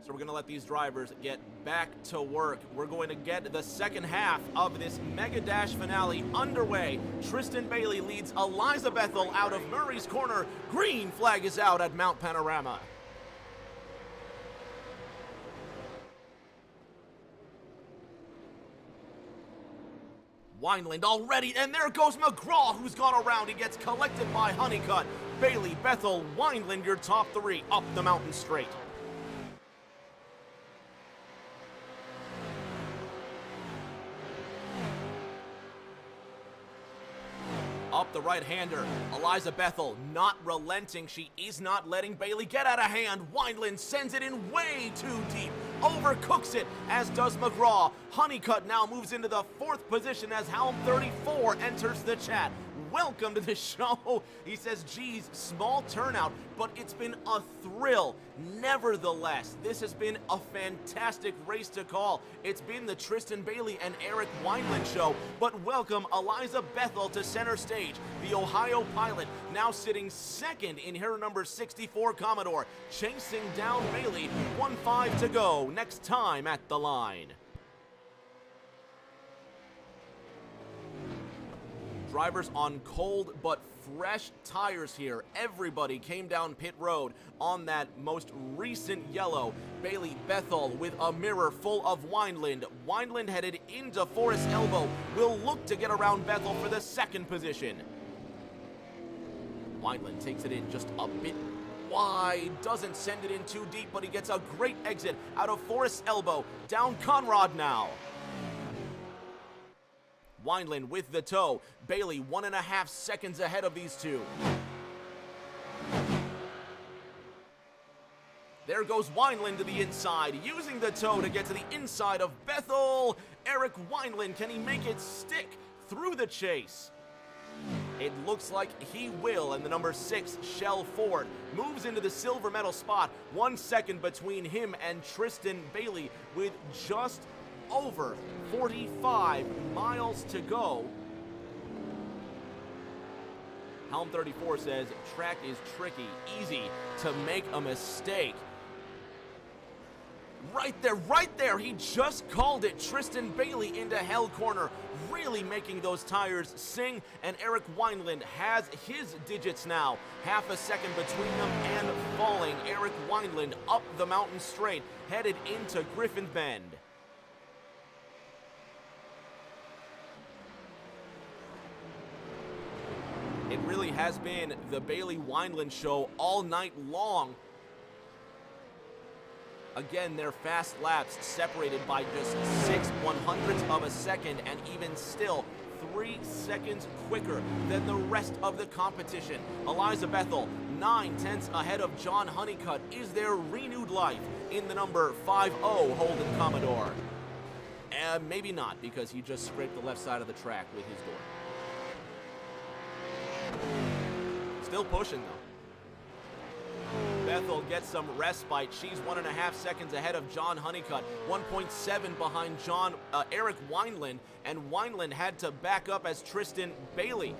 So we're going to let these drivers get back to work. We're going to get the second half of this Mega Dash finale underway. Tristan Bailey leads Eliza Bethel out of Murray's Corner. Green flag is out at Mount Panorama. Wineland already, and there goes McGraw, who's gone around. He gets collected by Honeycutt. Bailey, Bethel, Wineland, your top 3 up the mountain straight. Up the right-hander, Eliza Bethel not relenting. She is not letting Bailey get out of hand. Wineland sends it in way too deep. Overcooks it, as does McGraw. Honeycutt now moves into the 4th position as Helm 34 enters the chat. Welcome to the show. He says, geez, small turnout, but it's been a thrill. Nevertheless, this has been a fantastic race to call. It's been the Tristan Bailey and Eric Wineland show, but welcome Eliza Bethel to center stage. The Ohio pilot now sitting 2nd in her number 64 Commodore, chasing down Bailey. 1-5 to go. Next time at the line. Drivers on cold but fresh tires here. Everybody came down pit road on that most recent yellow. Bailey, Bethel with a mirror full of Wineland. Wineland headed into Forest Elbow. Will look to get around Bethel for the 2nd position. Wineland takes it in just a bit wide. Doesn't send it in too deep, but he gets a great exit out of Forest Elbow. Down Conrad now. Wineland with the tow. Bailey 1.5 seconds ahead of these two. There goes Wineland to the inside, using the toe to get to the inside of Bethel. Eric Wineland, can he make it stick through the chase? It looks like he will, and the number 6, Shell Ford, moves into the silver medal spot. 1 second between him and Tristan Bailey with just over 45 miles to go. Helm 34 says, track is tricky, easy to make a mistake. Right there, he just called it. Tristan Bailey into hell corner, really making those tires sing, and Eric Wineland has his digits now. Half a second between them and falling. Eric Wineland up the mountain straight, headed into Griffin Bend. It really has been the Bailey Wineland show all night long. Again, their fast laps separated by just 6/100ths of a second, and even still 3 seconds quicker than the rest of the competition. Eliza Bethel, 9/10 ahead of John Honeycutt. Is there renewed life in the number 50 Holden Commodore? Maybe not, because he just scraped the left side of the track with his door. Still pushing, though. Bethel gets some respite. She's 1.5 seconds ahead of John Honeycutt, 1.7 behind Eric Wineland, and Wineland had to back up as Tristan Bailey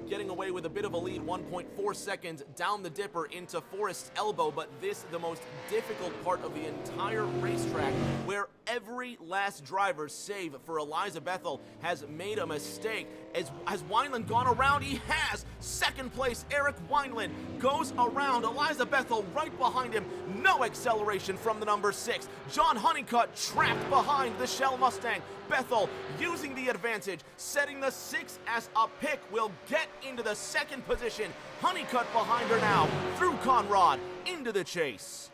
getting away with a bit of a lead, 1.4 seconds down the dipper into Forest's Elbow. But this, the most difficult part of the entire racetrack, where every last driver, save for Eliza Bethel, has made a mistake. Has Wineland gone around? He has! Second place, Eric Wineland goes around. Eliza Bethel right behind him. No acceleration from the number 6. John Honeycutt trapped behind the Shell Mustang. Bethel using the advantage, setting the 6 as a pick, will get into the second position. Honeycutt behind her now, through Conrad, into the chase.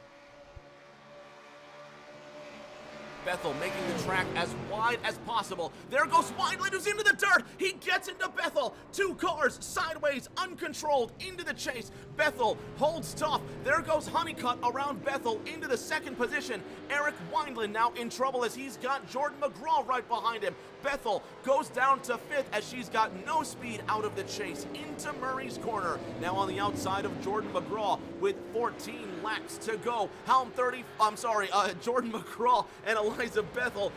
Bethel making the track as wide as possible. There goes Wineland, who's into the dirt. He gets into Bethel. 2 cars sideways, uncontrolled, into the chase. Bethel holds tough. There goes Honeycutt around Bethel into the second position. Eric Wineland now in trouble as he's got Jordan McGraw right behind him. Bethel goes down to 5th as she's got no speed out of the chase into Murray's corner. Now on the outside of Jordan McGraw with 14 laps to go. Jordan McGraw and Eliza Bethel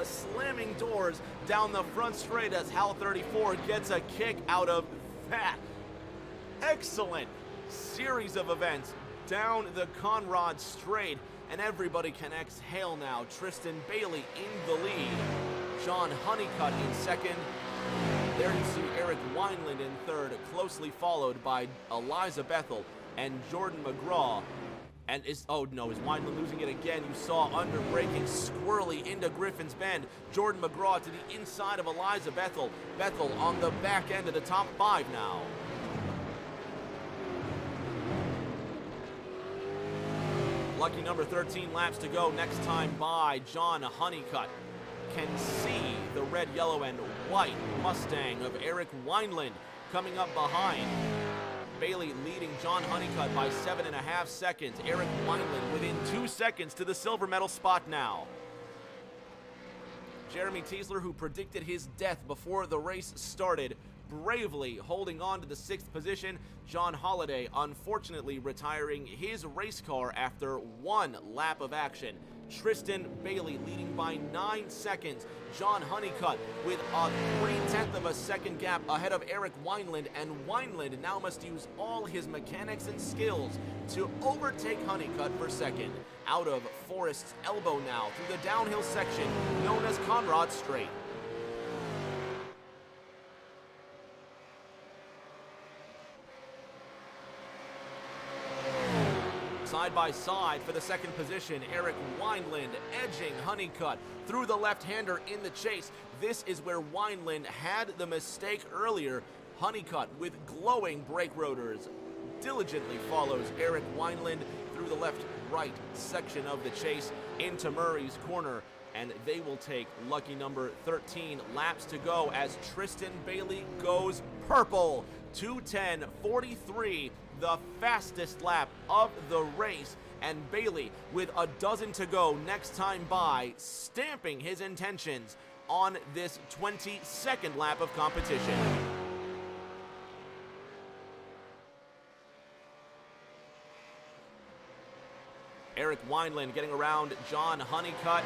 slamming doors down the front straight as Hal 34 gets a kick out of that. Excellent series of events down the Conrad straight, and everybody can exhale now. Tristan Bailey in the lead. John Honeycutt in second. There you see Eric Wineland in third, closely followed by Eliza Bethel and Jordan McGraw. And is Wineland losing it again? You saw under-braking squirrely into Griffin's Bend. Jordan McGraw to the inside of Eliza Bethel. Bethel on the back end of the top 5 now. Lucky number 13 laps to go. Next time by John Honeycutt. Can see the red, yellow, and white Mustang of Eric Wineland coming up behind. Bailey leading John Honeycutt by 7.5 seconds. Eric Wineland within 2 seconds to the silver medal spot now. Jeremy Teasler, who predicted his death before the race started, bravely holding on to the 6th position. John Holliday unfortunately retiring his race car after 1 lap of action. Tristan Bailey leading by 9 seconds. John Honeycutt with a 3/10 of a second gap ahead of Eric Wineland, and Wineland now must use all his mechanics and skills to overtake Honeycutt for second. Out of Forest's Elbow now through the downhill section known as Conrad Straight. Side by side for the second position, Eric Wineland edging Honeycutt through the left-hander in the chase. This is where Wineland had the mistake earlier. Honeycutt with glowing brake rotors diligently follows Eric Wineland through the left-right section of the chase into Murray's corner, and they will take lucky number 13 laps to go as Tristan Bailey goes purple. 2:10.43, the fastest lap of the race, And Bailey, with a dozen to go next time by, stamping his intentions on this 22nd lap of competition. Eric Wineland getting around John Honeycutt,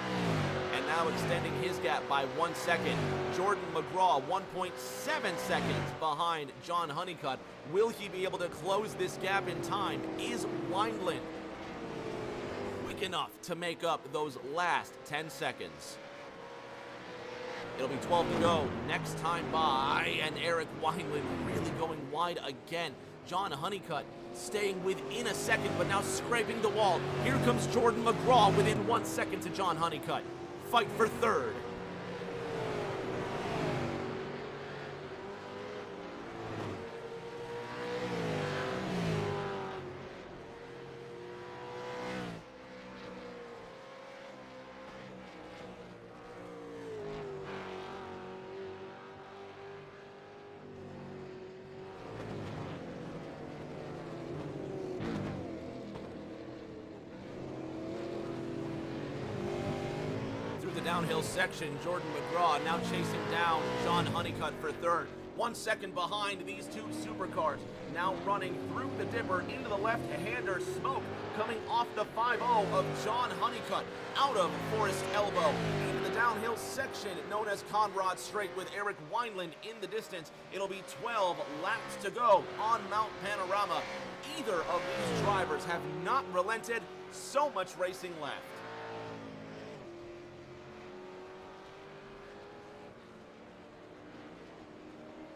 and now extending his gap by 1 second. Jordan McGraw 1.7 seconds behind John Honeycutt. Will he be able to close this gap in time? Is Wineland quick enough to make up those last 10 seconds? It'll be 12 to go next time by, and Eric Wineland really going wide again. John Honeycutt staying within a second, but now scraping the wall. Here comes Jordan McGraw within 1 second to John Honeycutt. Fight for third. Downhill section, Jordan McGraw now chasing down John Honeycutt for third. 1 second behind these two supercars. Now running through the dipper into the left-hander. Smoke coming off the 5-0 of John Honeycutt out of Forest Elbow into the downhill section known as Conrad Straight with Eric Wineland in the distance. It'll be 12 laps to go on Mount Panorama. Either of these drivers have not relented. So much racing left.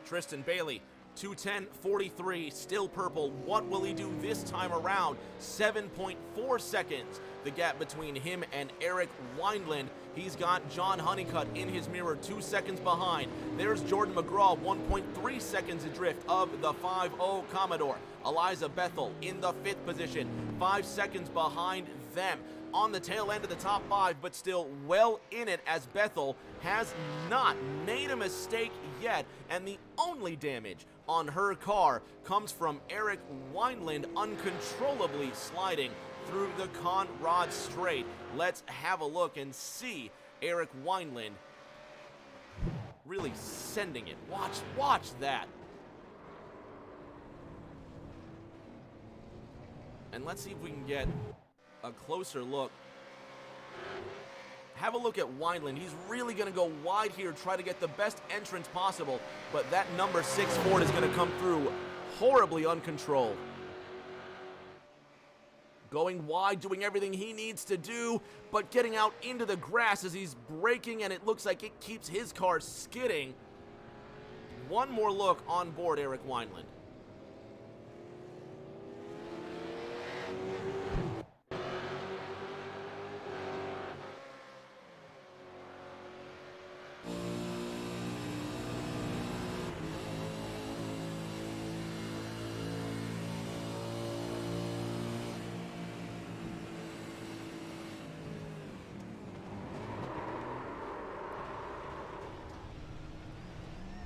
Tristan Bailey, 2:10.43, still purple. What will he do this time around? 7.4 seconds, the gap between him and Eric Wineland. He's got John Honeycutt in his mirror, 2 seconds behind. There's Jordan McGraw, 1.3 seconds adrift of the 5-0 Commodore. Eliza Bethel in the 5th position, 5 seconds behind them. On the tail end of the top 5, but still well in it as Bethel has not made a mistake yet, and the only damage on her car comes from Eric Wineland uncontrollably sliding through the Conrad Straight. Let's have a look and see Eric Wineland really sending it. Watch that. And let's see if we can get a closer look. Have a look at Wineland. He's really going to go wide here, try to get the best entrance possible, but that number 6 Ford is going to come through horribly uncontrolled. Going wide, doing everything he needs to do, but getting out into the grass as he's braking, and it looks like it keeps his car skidding. One more look on board Eric Wineland.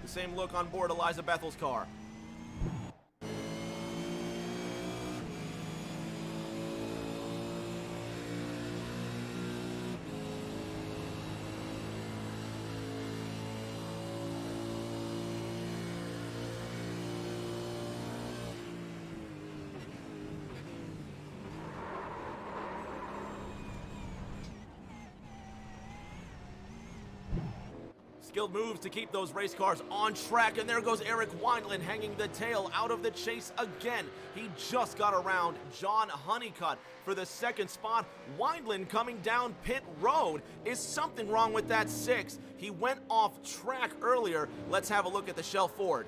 Same look on board Eliza Bethel's car. Skilled moves to keep those race cars on track, and there goes Eric Wineland hanging the tail out of the chase again. He just got around John Honeycutt for the 2nd spot. Wineland coming down pit road. Is something wrong with that 6? He went off track earlier. Let's have a look at the Shell Ford.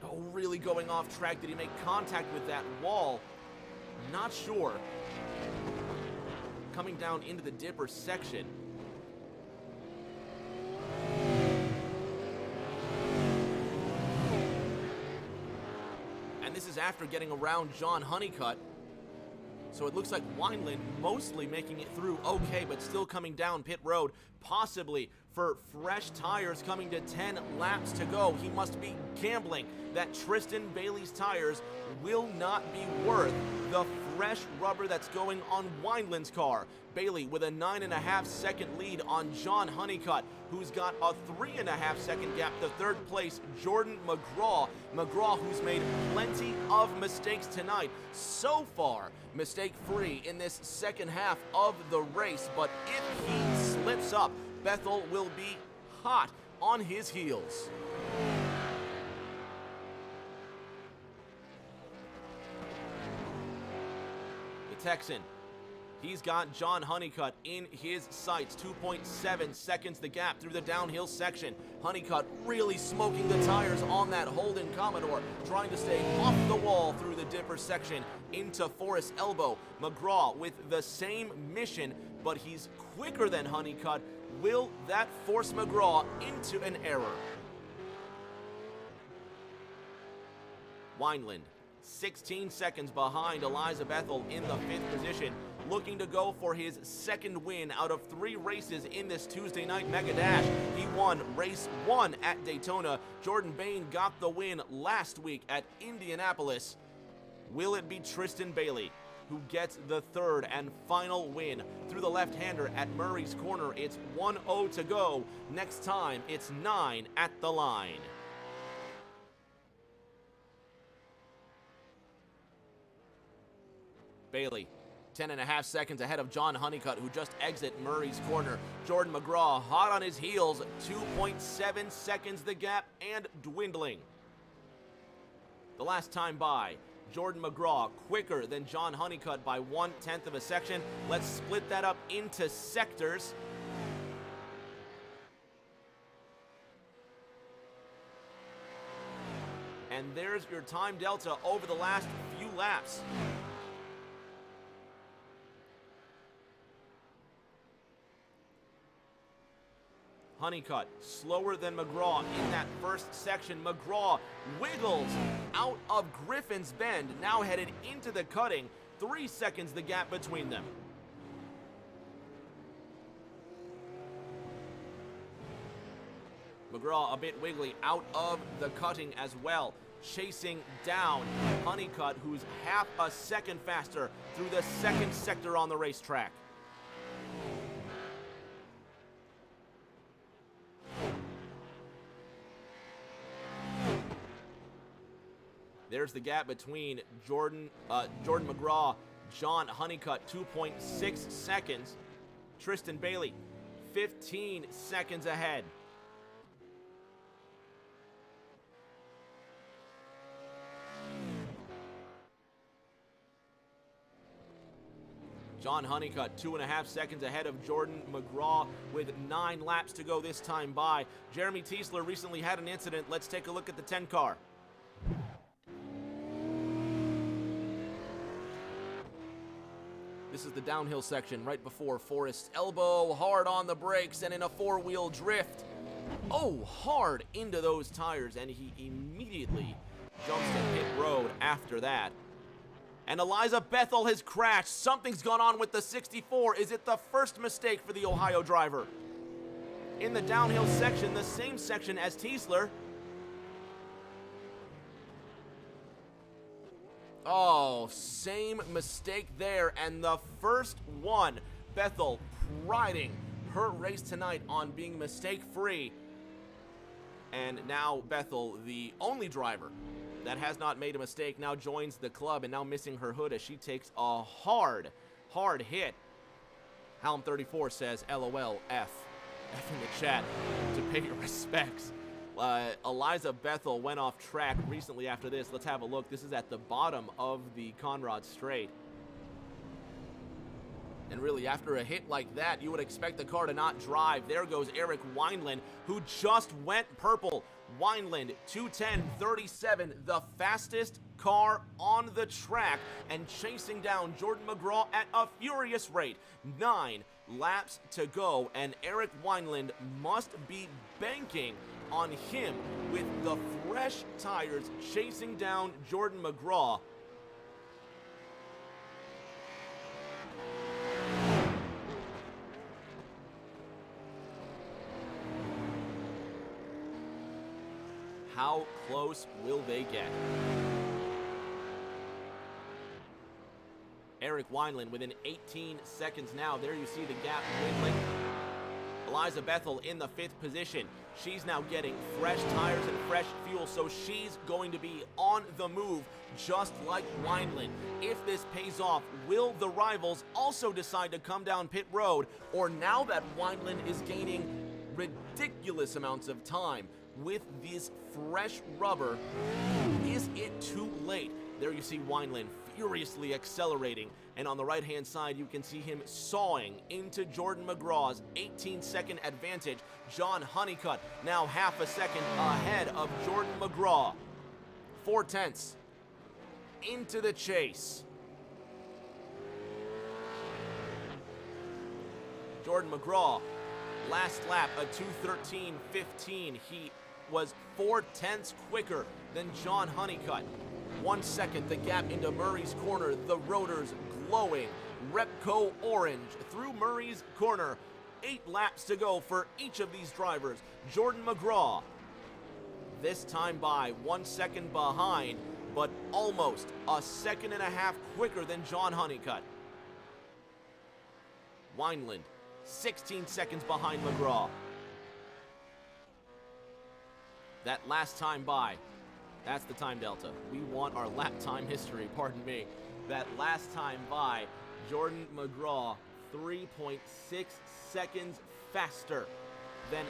Oh, really going off track. Did he make contact with that wall? Not sure. Coming down into the dipper section. And this is after getting around John Honeycutt. So it looks like Wineland mostly making it through okay, but still coming down pit road, possibly for fresh tires coming to 10 laps to go. He must be gambling that Tristan Bailey's tires will not be worth the fresh rubber that's going on Wineland's car. Bailey with a 9.5 second lead on John Honeycutt, who's got a 3.5 second gap to third place, Jordan McGraw. McGraw, who's made plenty of mistakes tonight. So far, mistake-free in this second half of the race, but if he slips up, Bethel will be hot on his heels. The Texan, he's got John Honeycutt in his sights. 2.7 seconds the gap through the downhill section. Honeycutt really smoking the tires on that Holden Commodore, trying to stay off the wall through the dipper section into Forest Elbow. McGraw with the same mission, but he's quicker than Honeycutt. Will that force McGraw into an error? Wineland, 16 seconds behind Eliza Bethel in the 5th position, looking to go for his second win out of 3 races in this Tuesday night Mega Dash. He won race 1 at Daytona. Jordan Bain got the win last week at Indianapolis. Will it be Tristan Bailey who gets the 3rd and final win through the left-hander at Murray's Corner? It's 1-0 to go. Next time, it's 9 at the line. Bailey, 10.5 seconds ahead of John Honeycutt, who just exit Murray's Corner. Jordan McGraw hot on his heels, 2.7 seconds the gap and dwindling. The last time by, Jordan McGraw quicker than John Honeycutt by 1/10 of a section. Let's split that up into sectors. And there's your time delta over the last few laps. Honeycutt slower than McGraw in that first section. McGraw wiggles out of Griffin's Bend, now headed into the cutting. 3 seconds the gap between them. McGraw a bit wiggly out of the cutting as well, chasing down Honeycutt, who's half a second faster through the second sector on the racetrack. There's the gap between Jordan McGraw, John Honeycutt, 2.6 seconds. Tristan Bailey, 15 seconds ahead. John Honeycutt, 2.5 seconds ahead of Jordan McGraw with 9 laps to go this time by. Jeremy Tiesler recently had an incident. Let's take a look at the 10 car. This is the downhill section right before Forest Elbow, hard on the brakes and in a 4-wheel drift. Oh, hard into those tires, and he immediately jumps to pit road after that. And Eliza Bethel has crashed. Something's gone on with the 64. Is it the first mistake for the Ohio driver? In the downhill section, the same section as Tiesler. Oh, same mistake there, and the first one. Bethel priding her race tonight on being mistake-free. And now Bethel, the only driver that has not made a mistake, now joins the club and now missing her hood as she takes a hard hit. Hallam34 says, LOL, F in the chat to pay your respects. Eliza Bethel went off track recently after this. Let's have a look. This is at the bottom of the Conrad Straight. And really, after a hit like that, you would expect the car to not drive. There goes Eric Wineland, who just went purple. Wineland, 2:10.37, the fastest car on the track, and chasing down Jordan McGraw at a furious rate. 9 laps to go, and Eric Wineland must be banking on him with the fresh tires, chasing down Jordan McGraw. How close will they get? Eric Wineland within 18 seconds now. There you see the gap dwindling. Eliza Bethel in the 5th position. She's now getting fresh tires and fresh fuel, so she's going to be on the move just like Wineland. If this pays off, will the rivals also decide to come down pit road? Or now that Wineland is gaining ridiculous amounts of time with this fresh rubber, is it too late? There you see Wineland furiously accelerating, and on the right-hand side you can see him sawing into Jordan McGraw's 18-second advantage. John Honeycutt now half a second ahead of Jordan McGraw. 4/10 into the chase. Jordan McGraw, last lap, a 2:13.15. He was 4/10 quicker than John Honeycutt. 1 second, the gap into Murray's corner, the rotors glowing. Repco orange through Murray's corner. 8 laps to go for each of these drivers. Jordan McGraw, this time by 1 second behind, but almost a second and a half quicker than John Honeycutt. Wineland, 16 seconds behind McGraw. That last time by, that's the time delta. We want our lap time history, pardon me. That last time by, Jordan McGraw, 3.6 seconds faster than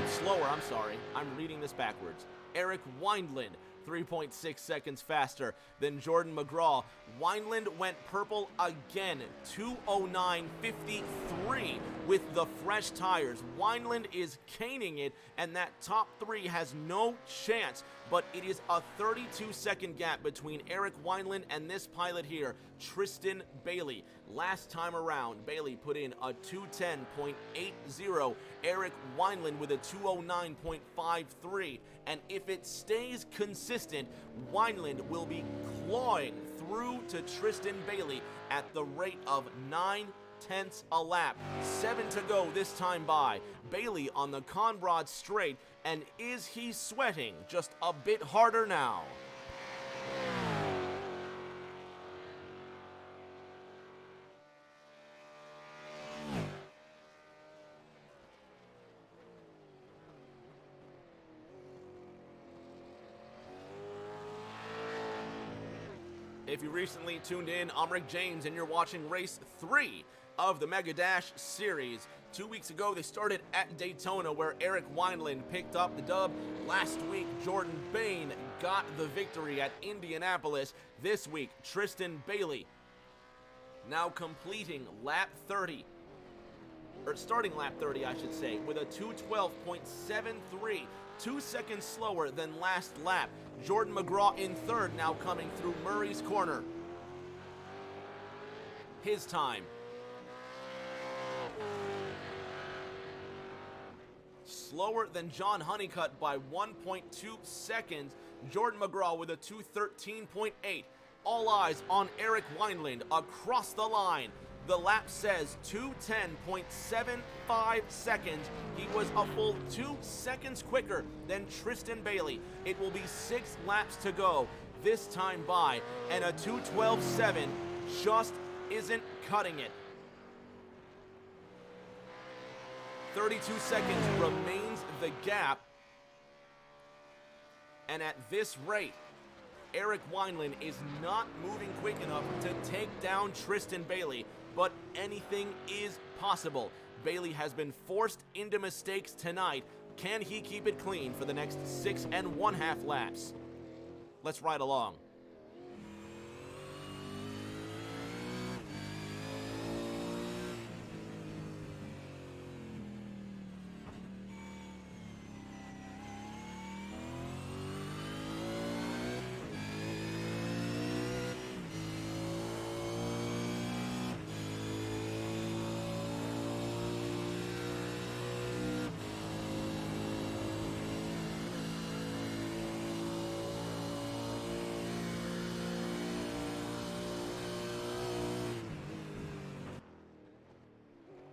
slower, I'm sorry. I'm reading this backwards. Eric Wineland, 3.6 seconds faster than Jordan McGraw. Wineland went purple again, 2:09.53 with the fresh tires. Wineland is caning it, and that top 3 has no chance, but it is a 32-second gap between Eric Wineland and this pilot here, Tristan Bailey. Last time around, Bailey put in a 2:10.80, Eric Wineland with a 2:09.53, and if it stays consistent, Wineland will be clawing through to Tristan Bailey at the rate of 9/10 a lap. 7 to go this time by. Bailey on the Conrad straight, and is he sweating just a bit harder now? If you recently tuned in, I'm Rick James, and you're watching Race 3 of the Mega Dash Series. 2 weeks ago, they started at Daytona, where Eric Wineland picked up the dub. Last week, Jordan Bain got the victory at Indianapolis. This week, Tristan Bailey now completing lap 30, or starting lap 30, I should say, with a 2:12.73. 2 seconds slower than last lap. Jordan McGraw in third, now coming through Murray's corner. His time, slower than John Honeycutt by 1.2 seconds. Jordan McGraw with a 2:13.8. All eyes on Eric Wineland across the line. The lap says 2:10.75 seconds. He was a full 2 seconds quicker than Tristan Bailey. It will be 6 laps to go this time by, and a 2:12.7 just isn't cutting it. 32 seconds remains the gap, and at this rate, Eric Wineland is not moving quick enough to take down Tristan Bailey, but anything is possible. Bailey has been forced into mistakes tonight. Can he keep it clean for the next 6 1/2 laps? Let's ride along.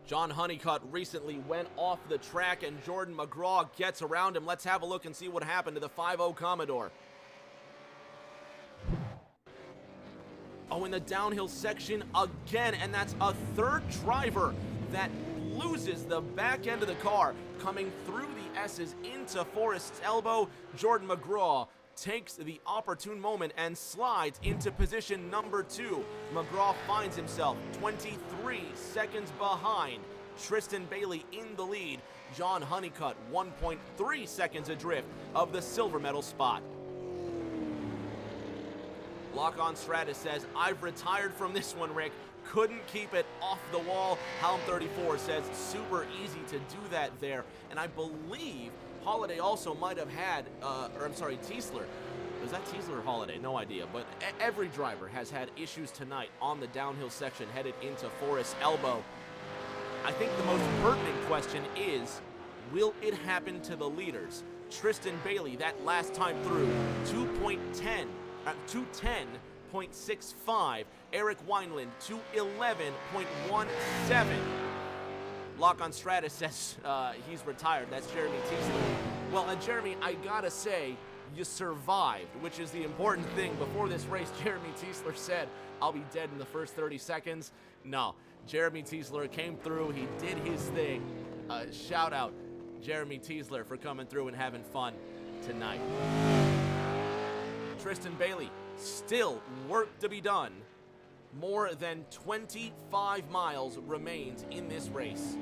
John Honeycutt recently went off the track, and Jordan McGraw gets around him. Let's have a look and see what happened to the 5-0 Commodore. Oh, in the downhill section again, and that's a third driver that loses the back end of the car, coming through the S's into Forrest's elbow. Jordan McGraw takes the opportune moment and slides into position number 2. McGraw finds himself 23 seconds behind. Tristan Bailey in the lead. John Honeycutt 1.3 seconds adrift of the silver medal spot. Lock on Stratus says, I've retired from this one, Rick. Couldn't keep it off the wall. Helm 34 says, super easy to do that there. And I believe Holiday also might have had, Tiesler. Was that Tiesler or Holiday? No idea. But every driver has had issues tonight on the downhill section headed into Forrest's elbow. I think the most pertinent question is, will it happen to the leaders? Tristan Bailey, that last time through, 210.65. Eric Wineland, 211.17. Lock on Stratus says he's retired. That's Jeremy Teasler. Well, and Jeremy, I gotta say, you survived, which is the important thing. Before this race, Jeremy Teasler said, I'll be dead in the first 30 seconds. No, Jeremy Teasler came through. He did his thing. Shout out Jeremy Teasler for coming through and having fun tonight. Tristan Bailey, still work to be done. More than 25 miles remains in this race.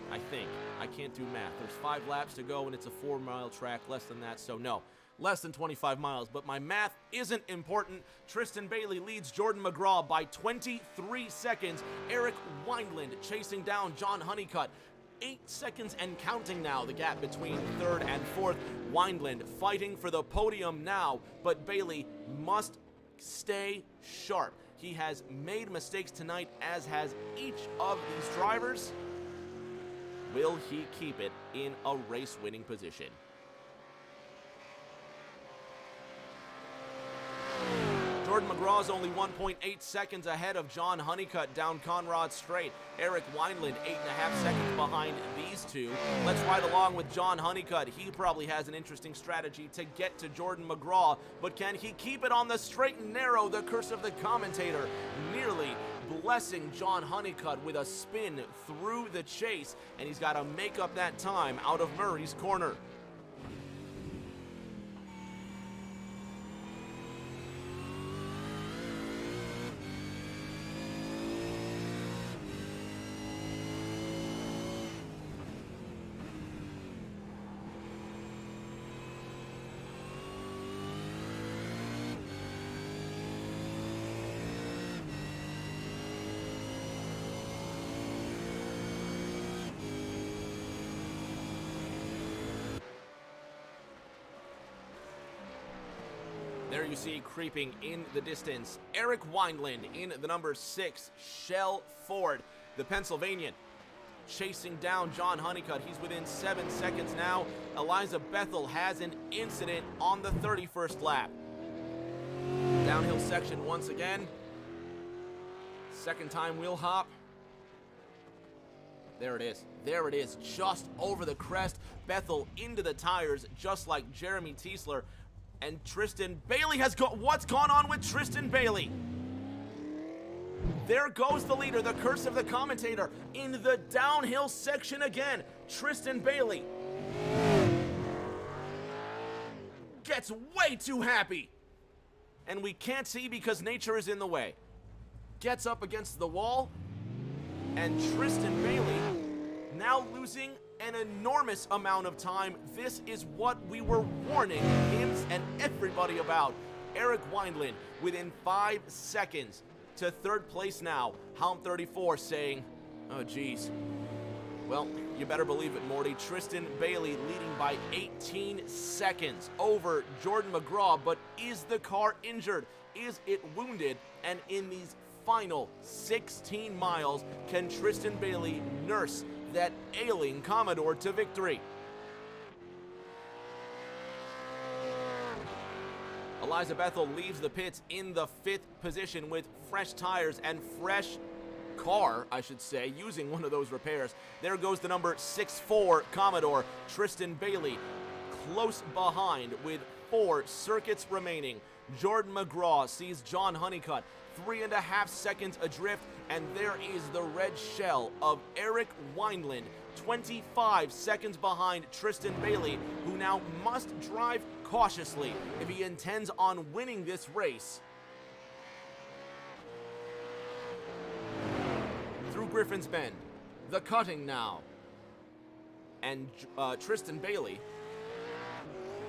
I think. I can't do math. There's 5 laps to go and it's a 4-mile track, less than that, so no. Less than 25 miles, but my math isn't important. Tristan Bailey leads Jordan McGraw by 23 seconds. Eric Wineland chasing down John Honeycutt. 8 seconds and counting now, the gap between 3rd and 4th. Wineland fighting for the podium now, but Bailey must stay sharp. He has made mistakes tonight, as has each of these drivers. Will he keep it in a race-winning position? Jordan McGraw is only 1.8 seconds ahead of John Honeycutt down Conrad Straight. Eric Wineland 8.5 seconds behind these two. Let's ride along with John Honeycutt. He probably has an interesting strategy to get to Jordan McGraw, but can he keep it on the straight and narrow? The curse of the commentator nearly blessing John Honeycutt with a spin through the chase, and he's got to make up that time out of Murray's corner. There you see, creeping in the distance, Eric Wineland in the number 6 Shell Ford, the Pennsylvanian, chasing down John Honeycutt. He's within 7 seconds now. Eliza Bethel has an incident on the 31st lap. Downhill section once again. Second time wheel hop. There it is. There it is, just over the crest. Bethel into the tires, just like Jeremy Teasler. And Tristan Bailey has got. What's gone on with Tristan Bailey? There goes the leader, the curse of the commentator, in the downhill section again. Tristan Bailey gets way too happy. And we can't see because nature is in the way. Gets up against the wall. And Tristan Bailey now losing an enormous amount of time. This is what we were warning him and everybody about. Eric Wineland within 5 seconds to 3rd place now. Helm 34 saying, oh geez. Well, you better believe it, Morty. Tristan Bailey leading by 18 seconds over Jordan McGraw, but is the car injured? Is it wounded? And in these final 16 miles, can Tristan Bailey nurse that ailing Commodore to victory? Eliza Bethel leaves the pits in the 5th position with fresh tires and fresh car, I should say, using one of those repairs. There goes the number 6'4" Commodore, Tristan Bailey, close behind with 4 circuits remaining. Jordan McGraw sees John Honeycutt 3.5 seconds adrift, and there is the red shell of Eric Wineland, 25 seconds behind Tristan Bailey, who now must drive cautiously if he intends on winning this race. Through Griffin's Bend, the cutting now, and Tristan Bailey,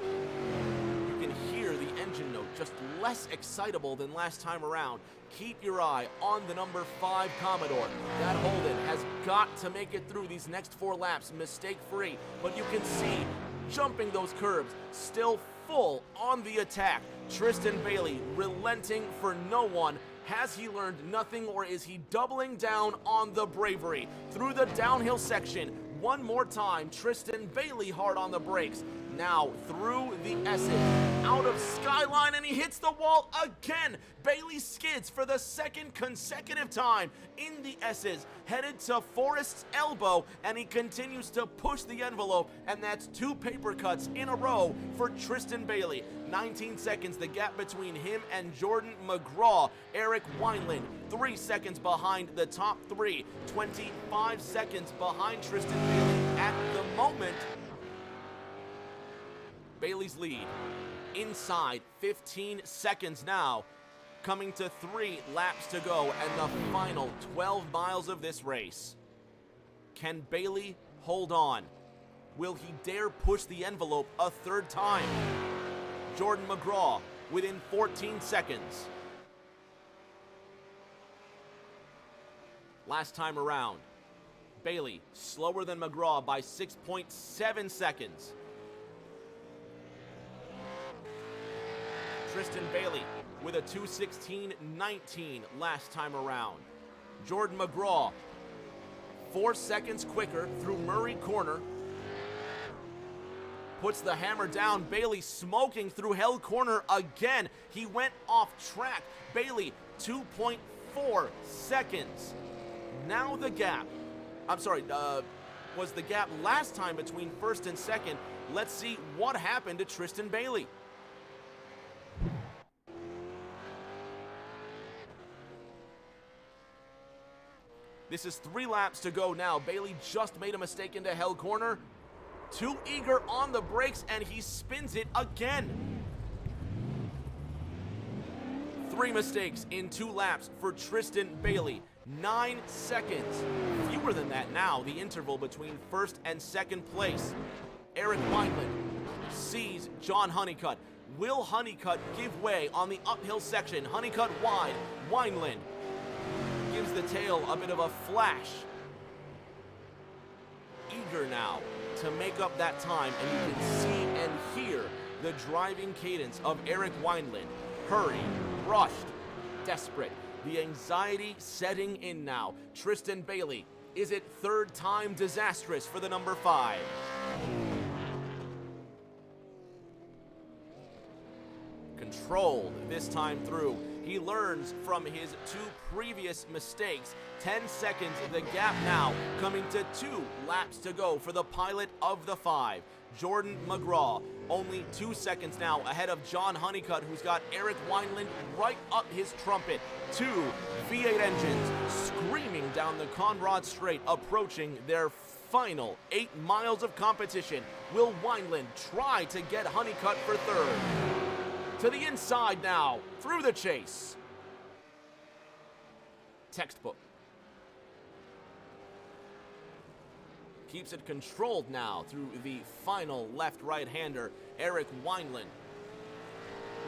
you can hear the engine note, just less excitable than last time around. Keep your eye on the number 5 Commodore. That Holden has got to make it through these next 4 laps mistake-free, but you can see, jumping those curbs, still full on the attack. Tristan Bailey relenting for no one. Has he learned nothing, or is he doubling down on the bravery? Through the downhill section, one more time, Tristan Bailey hard on the brakes. Now through the Essex, out of Skyline, and he hits the wall again. Bailey skids for the 2nd consecutive time in the S's, headed to Forrest's elbow, and he continues to push the envelope, and that's 2 paper cuts in a row for Tristan Bailey. 19 seconds the gap between him and Jordan McGraw. Eric Wineland 3 seconds behind the top 3, 25 seconds behind Tristan Bailey at the moment. Bailey's lead inside 15 seconds now, coming to 3 laps to go and the final 12 miles of this race. Can Bailey hold on? Will he dare push the envelope a 3rd time? Jordan McGraw within 14 seconds. Last time around, Bailey slower than McGraw by 6.7 seconds. Tristan Bailey with a 2:16.19 last time around. Jordan McGraw 4 seconds quicker through Murray Corner. Puts the hammer down. Bailey smoking through Hell Corner again. He went off track. Bailey 2.4 seconds. Now the gap. Was the gap last time between 1st and 2nd. Let's see what happened to Tristan Bailey. This is 3 laps to go now. Bailey just made a mistake into Hell Corner. Too eager on the brakes, and he spins it again. 3 mistakes in 2 laps for Tristan Bailey. 9 seconds. Fewer than that now, the interval between 1st and 2nd place. Eric Wineland sees John Honeycutt. Will Honeycutt give way on the uphill section? Honeycutt wide. Wineland gives the tail a bit of a flash. Eager now to make up that time, and you can see and hear the driving cadence of Eric Wineland. Hurried, rushed, desperate. The anxiety setting in now. Tristan Bailey, is it 3rd time disastrous for the number 5? Controlled this time through. He learns from his 2 previous mistakes. 10 seconds the gap now, coming to 2 laps to go for the pilot of the 5. Jordan McGraw, only 2 seconds now ahead of John Honeycutt, who's got Eric Wineland right up his trumpet. 2 V8 engines screaming down the Conrad Straight, approaching their final 8 miles of competition. Will Wineland try to get Honeycutt for 3rd? To the inside now, through the chase. Textbook. Keeps it controlled now through the final left-right-hander, Eric Wineland,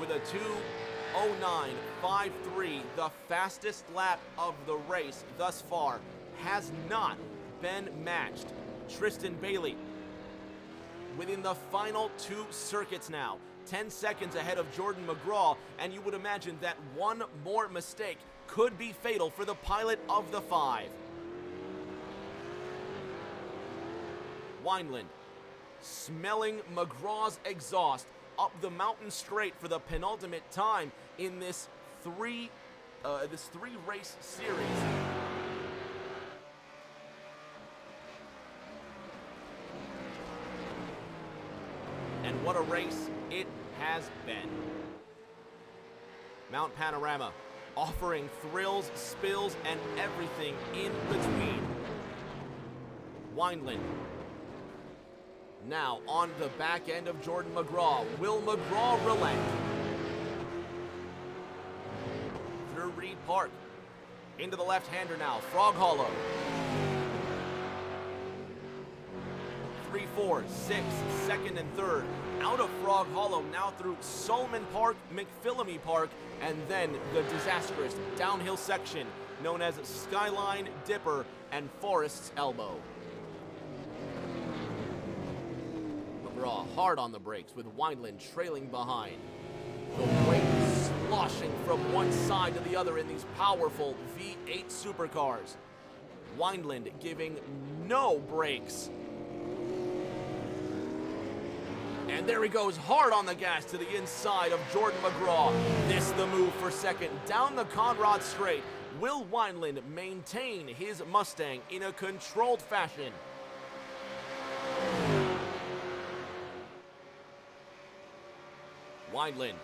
with a 2:09.53, the fastest lap of the race thus far, has not been matched. Tristan Bailey within the final 2 circuits now. 10 seconds ahead of Jordan McGraw, and you would imagine that one more mistake could be fatal for the pilot of the 5. Wineland smelling McGraw's exhaust up the mountain straight for the penultimate time in this 3 race series. what a race it has been. Mount Panorama offering thrills, spills, and everything in between. Wineland now on the back end of Jordan McGraw. Will McGraw relent? Through Reed Park. Into the left-hander now. Frog Hollow. 3, 4, 6, second and third. Out of Frog Hollow now through Solomon Park, McPhillamy Park, and then the disastrous downhill section known as Skyline, Dipper, and Forest's Elbow. McGraw hard on the brakes with Wineland trailing behind. The weight sloshing from one side to the other in these powerful V8 supercars. Wineland giving no brakes. And there he goes, hard on the gas to the inside of Jordan McGraw. This the move for second, down the Conrad straight. Will Wineland maintain his Mustang in a controlled fashion? Wineland,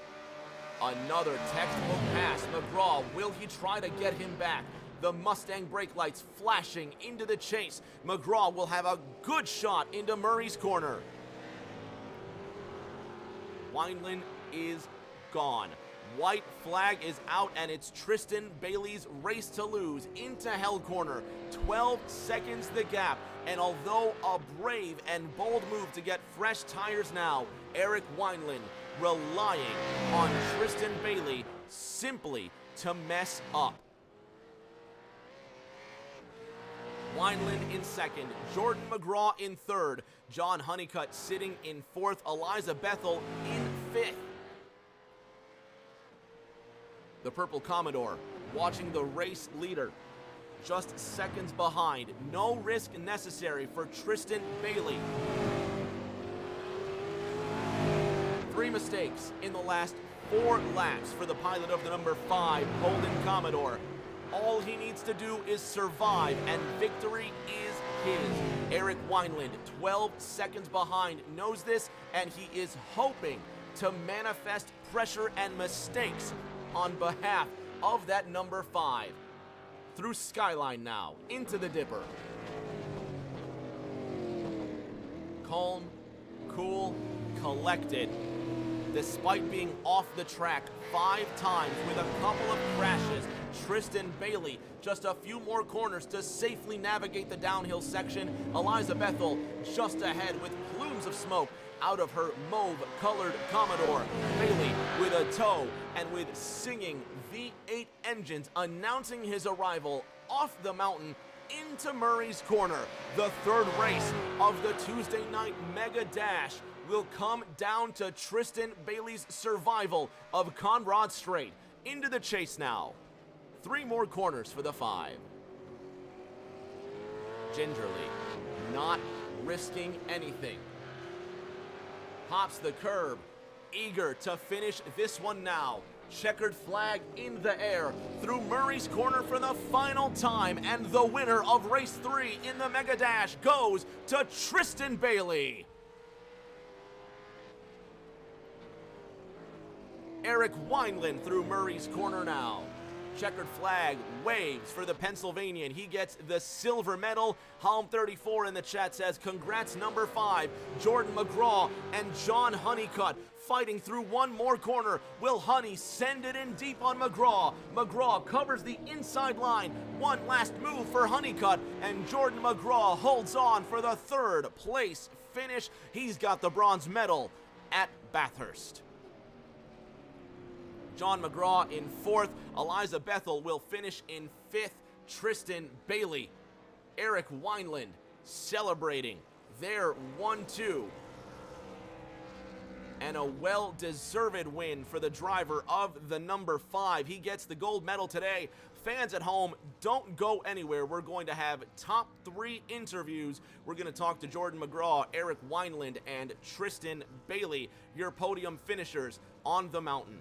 another textbook pass. McGraw, will he try to get him back? The Mustang brake lights flashing into the chase. McGraw will have a good shot into Murray's corner. Wineland is gone. White flag is out, and it's Tristan Bailey's race to lose into Hell Corner. 12 seconds the gap, and although a brave and bold move to get fresh tires now, Eric Wineland relying on Tristan Bailey simply to mess up. Wineland in second, Jordan McGraw in third, John Honeycutt sitting in fourth, Eliza Bethel in fifth. The Purple Commodore watching the race leader just seconds behind. No risk necessary for Tristan Bailey. 3 mistakes in the last 4 laps for the pilot of the number 5 Holden Commodore. All he needs to do is survive, and victory is his. Eric Wineland, 12 seconds behind, knows this, and he is hoping to manifest pressure and mistakes on behalf of that number 5. Through Skyline now, into the Dipper. Calm, cool, collected. Despite being off the track 5 times with a couple of crashes, Tristan Bailey just a few more corners to safely navigate the downhill section. Eliza Bethel just ahead with plumes of smoke out of her mauve-colored Commodore. Bailey with a tow and with singing V8 engines announcing his arrival off the mountain into Murray's corner. The third race of the Tuesday night Mega Dash will come down to Tristan Bailey's survival of Conrad Strait. Into the chase now. 3 more corners for the 5. Gingerly, not risking anything. Hops the curb, eager to finish this one now. Checkered flag in the air through Murray's corner for the final time, and the winner of race 3 in the Mega Dash goes to Tristan Bailey. Eric Wineland through Murray's corner now. Checkered flag waves for the Pennsylvanian. He gets the silver medal. Halm34 in the chat says, congrats number 5, Jordan McGraw and John Honeycutt fighting through one more corner. Will Honey send it in deep on McGraw? McGraw covers the inside line. One last move for Honeycutt, and Jordan McGraw holds on for the 3rd place finish. He's got the bronze medal at Bathurst. John McGraw in 4th. Eliza Bethel will finish in 5th. Tristan Bailey, Eric Wineland celebrating their 1-2. And a well-deserved win for the driver of the number 5. He gets the gold medal today. Fans at home, don't go anywhere. We're going to have top 3 interviews. We're going to talk to Jordan McGraw, Eric Wineland, and Tristan Bailey, your podium finishers on the mountain.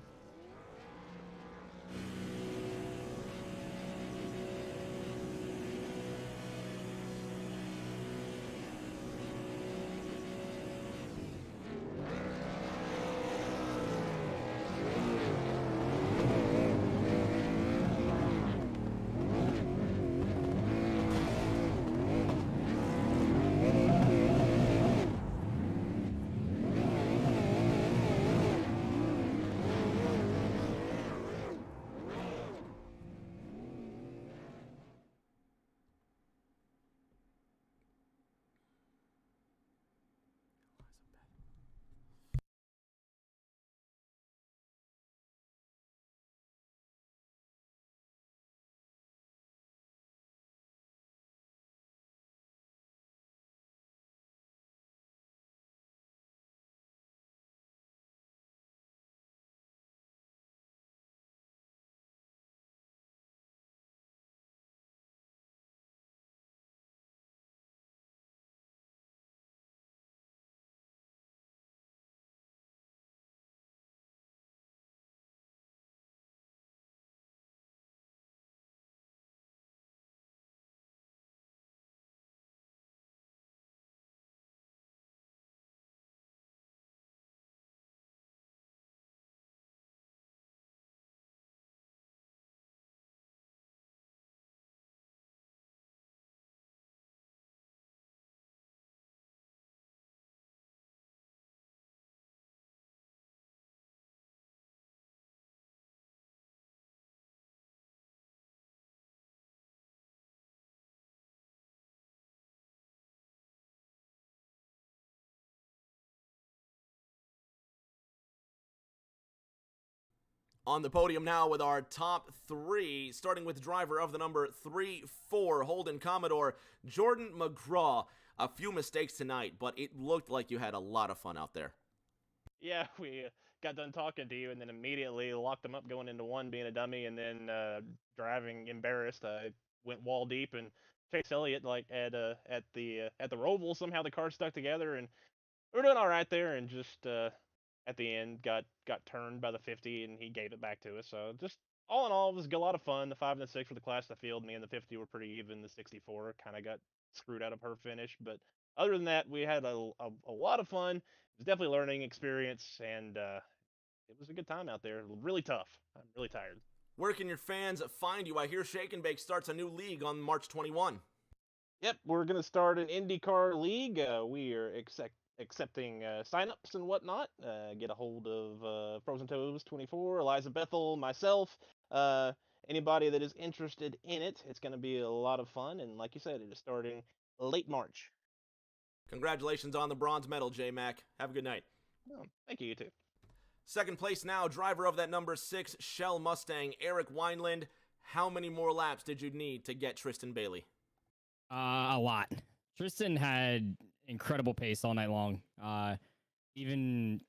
On the podium now with our top three, starting with driver of the number 3-4 Holden Commodore, Jordan McGraw. A few mistakes tonight, but it looked like you had a lot of fun out there. Yeah, we got done talking to you, and then immediately locked them up going into one being a dummy, and then driving embarrassed. I went wall deep, and Chase Elliott like at the Roval, somehow the car stuck together, and we were doing all right there, and just at the end got turned by the 50, and he gave it back to us. So just all in all, it was a lot of fun. The 5 and the 6 for the class of the field. Me and the 50 were pretty even. The 64 kind of got screwed out of her finish, but other than that, we had a lot of fun. It was definitely a learning experience, and it was a good time out there. Really tough. I'm really tired. Where can your fans find you? I hear Shake and Bake starts a new league on March 21. Yep, we're going to start an IndyCar league. We are accepting signups and whatnot. Get a hold of Frozen Toes 24, Eliza Bethel, myself. Anybody that is interested in it. It's going to be a lot of fun. And like you said, it is starting late March. Congratulations on the bronze medal, J-Mac. Have a good night. Oh, thank you, you too. Second place now, driver of that number 6 Shell Mustang, Eric Wineland. How many more laps did you need to get Tristan Bailey? A lot. Tristan had incredible pace all night long. Even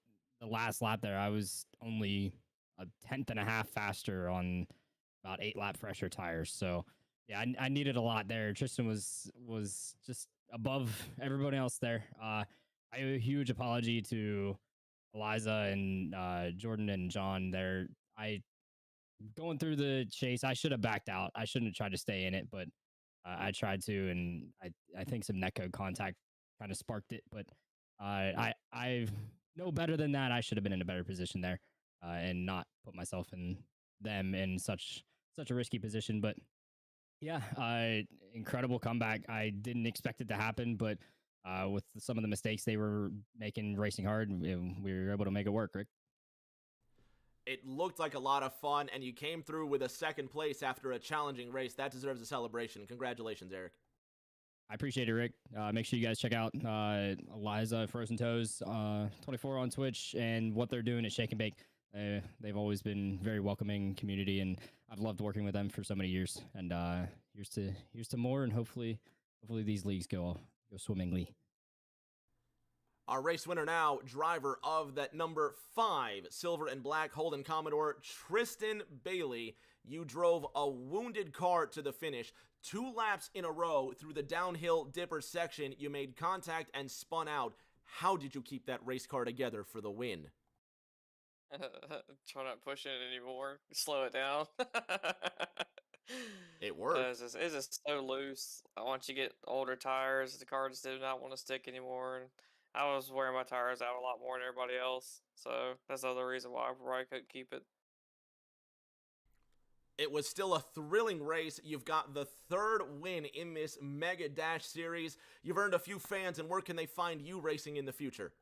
the last lap there, I was only a tenth and a half faster on about 8 lap fresher tires. So yeah, I needed a lot there. Tristan was just above everybody else there. I owe a huge apology to Eliza and Jordan and John there. Going through the chase, I should have backed out. I shouldn't have tried to stay in it, but I tried to, and I think some netcode contact kind of sparked it. But I know better than that. I should have been in a better position there and not put myself and them in such a risky position. But yeah, incredible comeback. I didn't expect it to happen, but with some of the mistakes they were making racing hard, we were able to make it work, Rick. It looked like a lot of fun, and you came through with a second place after a challenging race. That deserves a celebration. Congratulations, Eric. I appreciate it, Rick. Make sure you guys check out Eliza Frozen Toes 24 on Twitch and what they're doing at Shake and Bake. They've always been very welcoming community, and I've loved working with them for so many years. And here's to more, and hopefully these leagues go swimmingly. Our race winner now, driver of that number 5 silver and black Holden Commodore, Tristan Bailey. You drove a wounded car to the finish. 2 laps in a row through the downhill dipper section. You made contact and spun out. How did you keep that race car together for the win? Try not pushing it anymore. Slow it down. It worked. It's just so loose. Once you get older tires, the car just did not want to stick anymore. And I was wearing my tires out a lot more than everybody else. So that's the other reason why I probably couldn't keep it. It was still a thrilling race. You've got the 3rd win in this Mega Dash series. You've earned a few fans, and where can they find you racing in the future?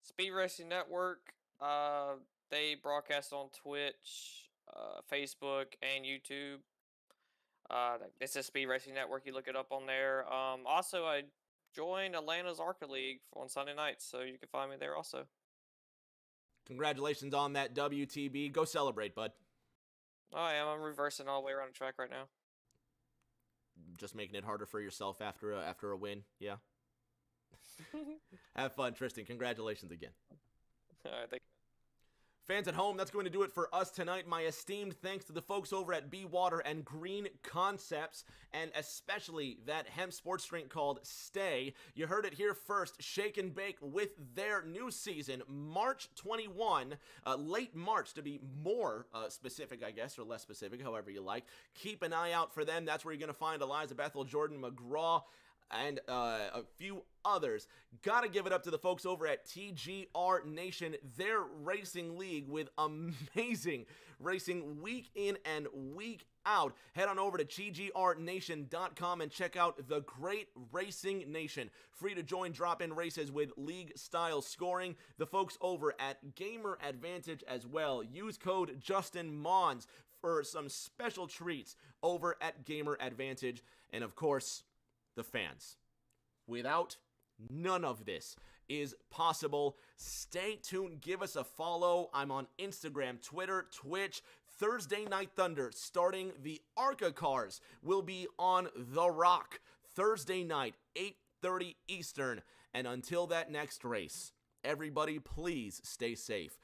Speed Racing Network. They broadcast on Twitch, Facebook, and YouTube. It's a Speed Racing Network. You look it up on there. Also, I joined Atlanta's Arca League on Sunday nights, so you can find me there also. Congratulations on that WTB. Go celebrate, bud. Oh, I am. I'm reversing all the way around the track right now. Just making it harder for yourself after a win. Yeah. Have fun, Tristan. Congratulations again. All right, thank you. Fans at home, that's going to do it for us tonight. My esteemed thanks to the folks over at Be Water and Green Concepts, and especially that hemp sports drink called Stay. You heard it here first. Shake and Bake with their new season, March 21, late March to be more specific, I guess, or less specific, however you like. Keep an eye out for them. That's where you're going to find Eliza Bethel, Jordan McGraw, and a few others. Gotta give it up to the folks over at TGR Nation, their racing league with amazing racing week in and week out. Head on over to tgrnation.com and check out the Great Racing Nation. Free to join drop-in races with league-style scoring. The folks over at Gamer Advantage as well. Use code Justin Mons for some special treats over at Gamer Advantage. And of course, the fans. Without none of this, is possible. Stay tuned. Give us a follow. I'm on Instagram, Twitter, Twitch. Thursday Night Thunder, starting the ARCA cars, will be on The Rock. Thursday night, 8:30 Eastern. And until that next race, everybody please stay safe.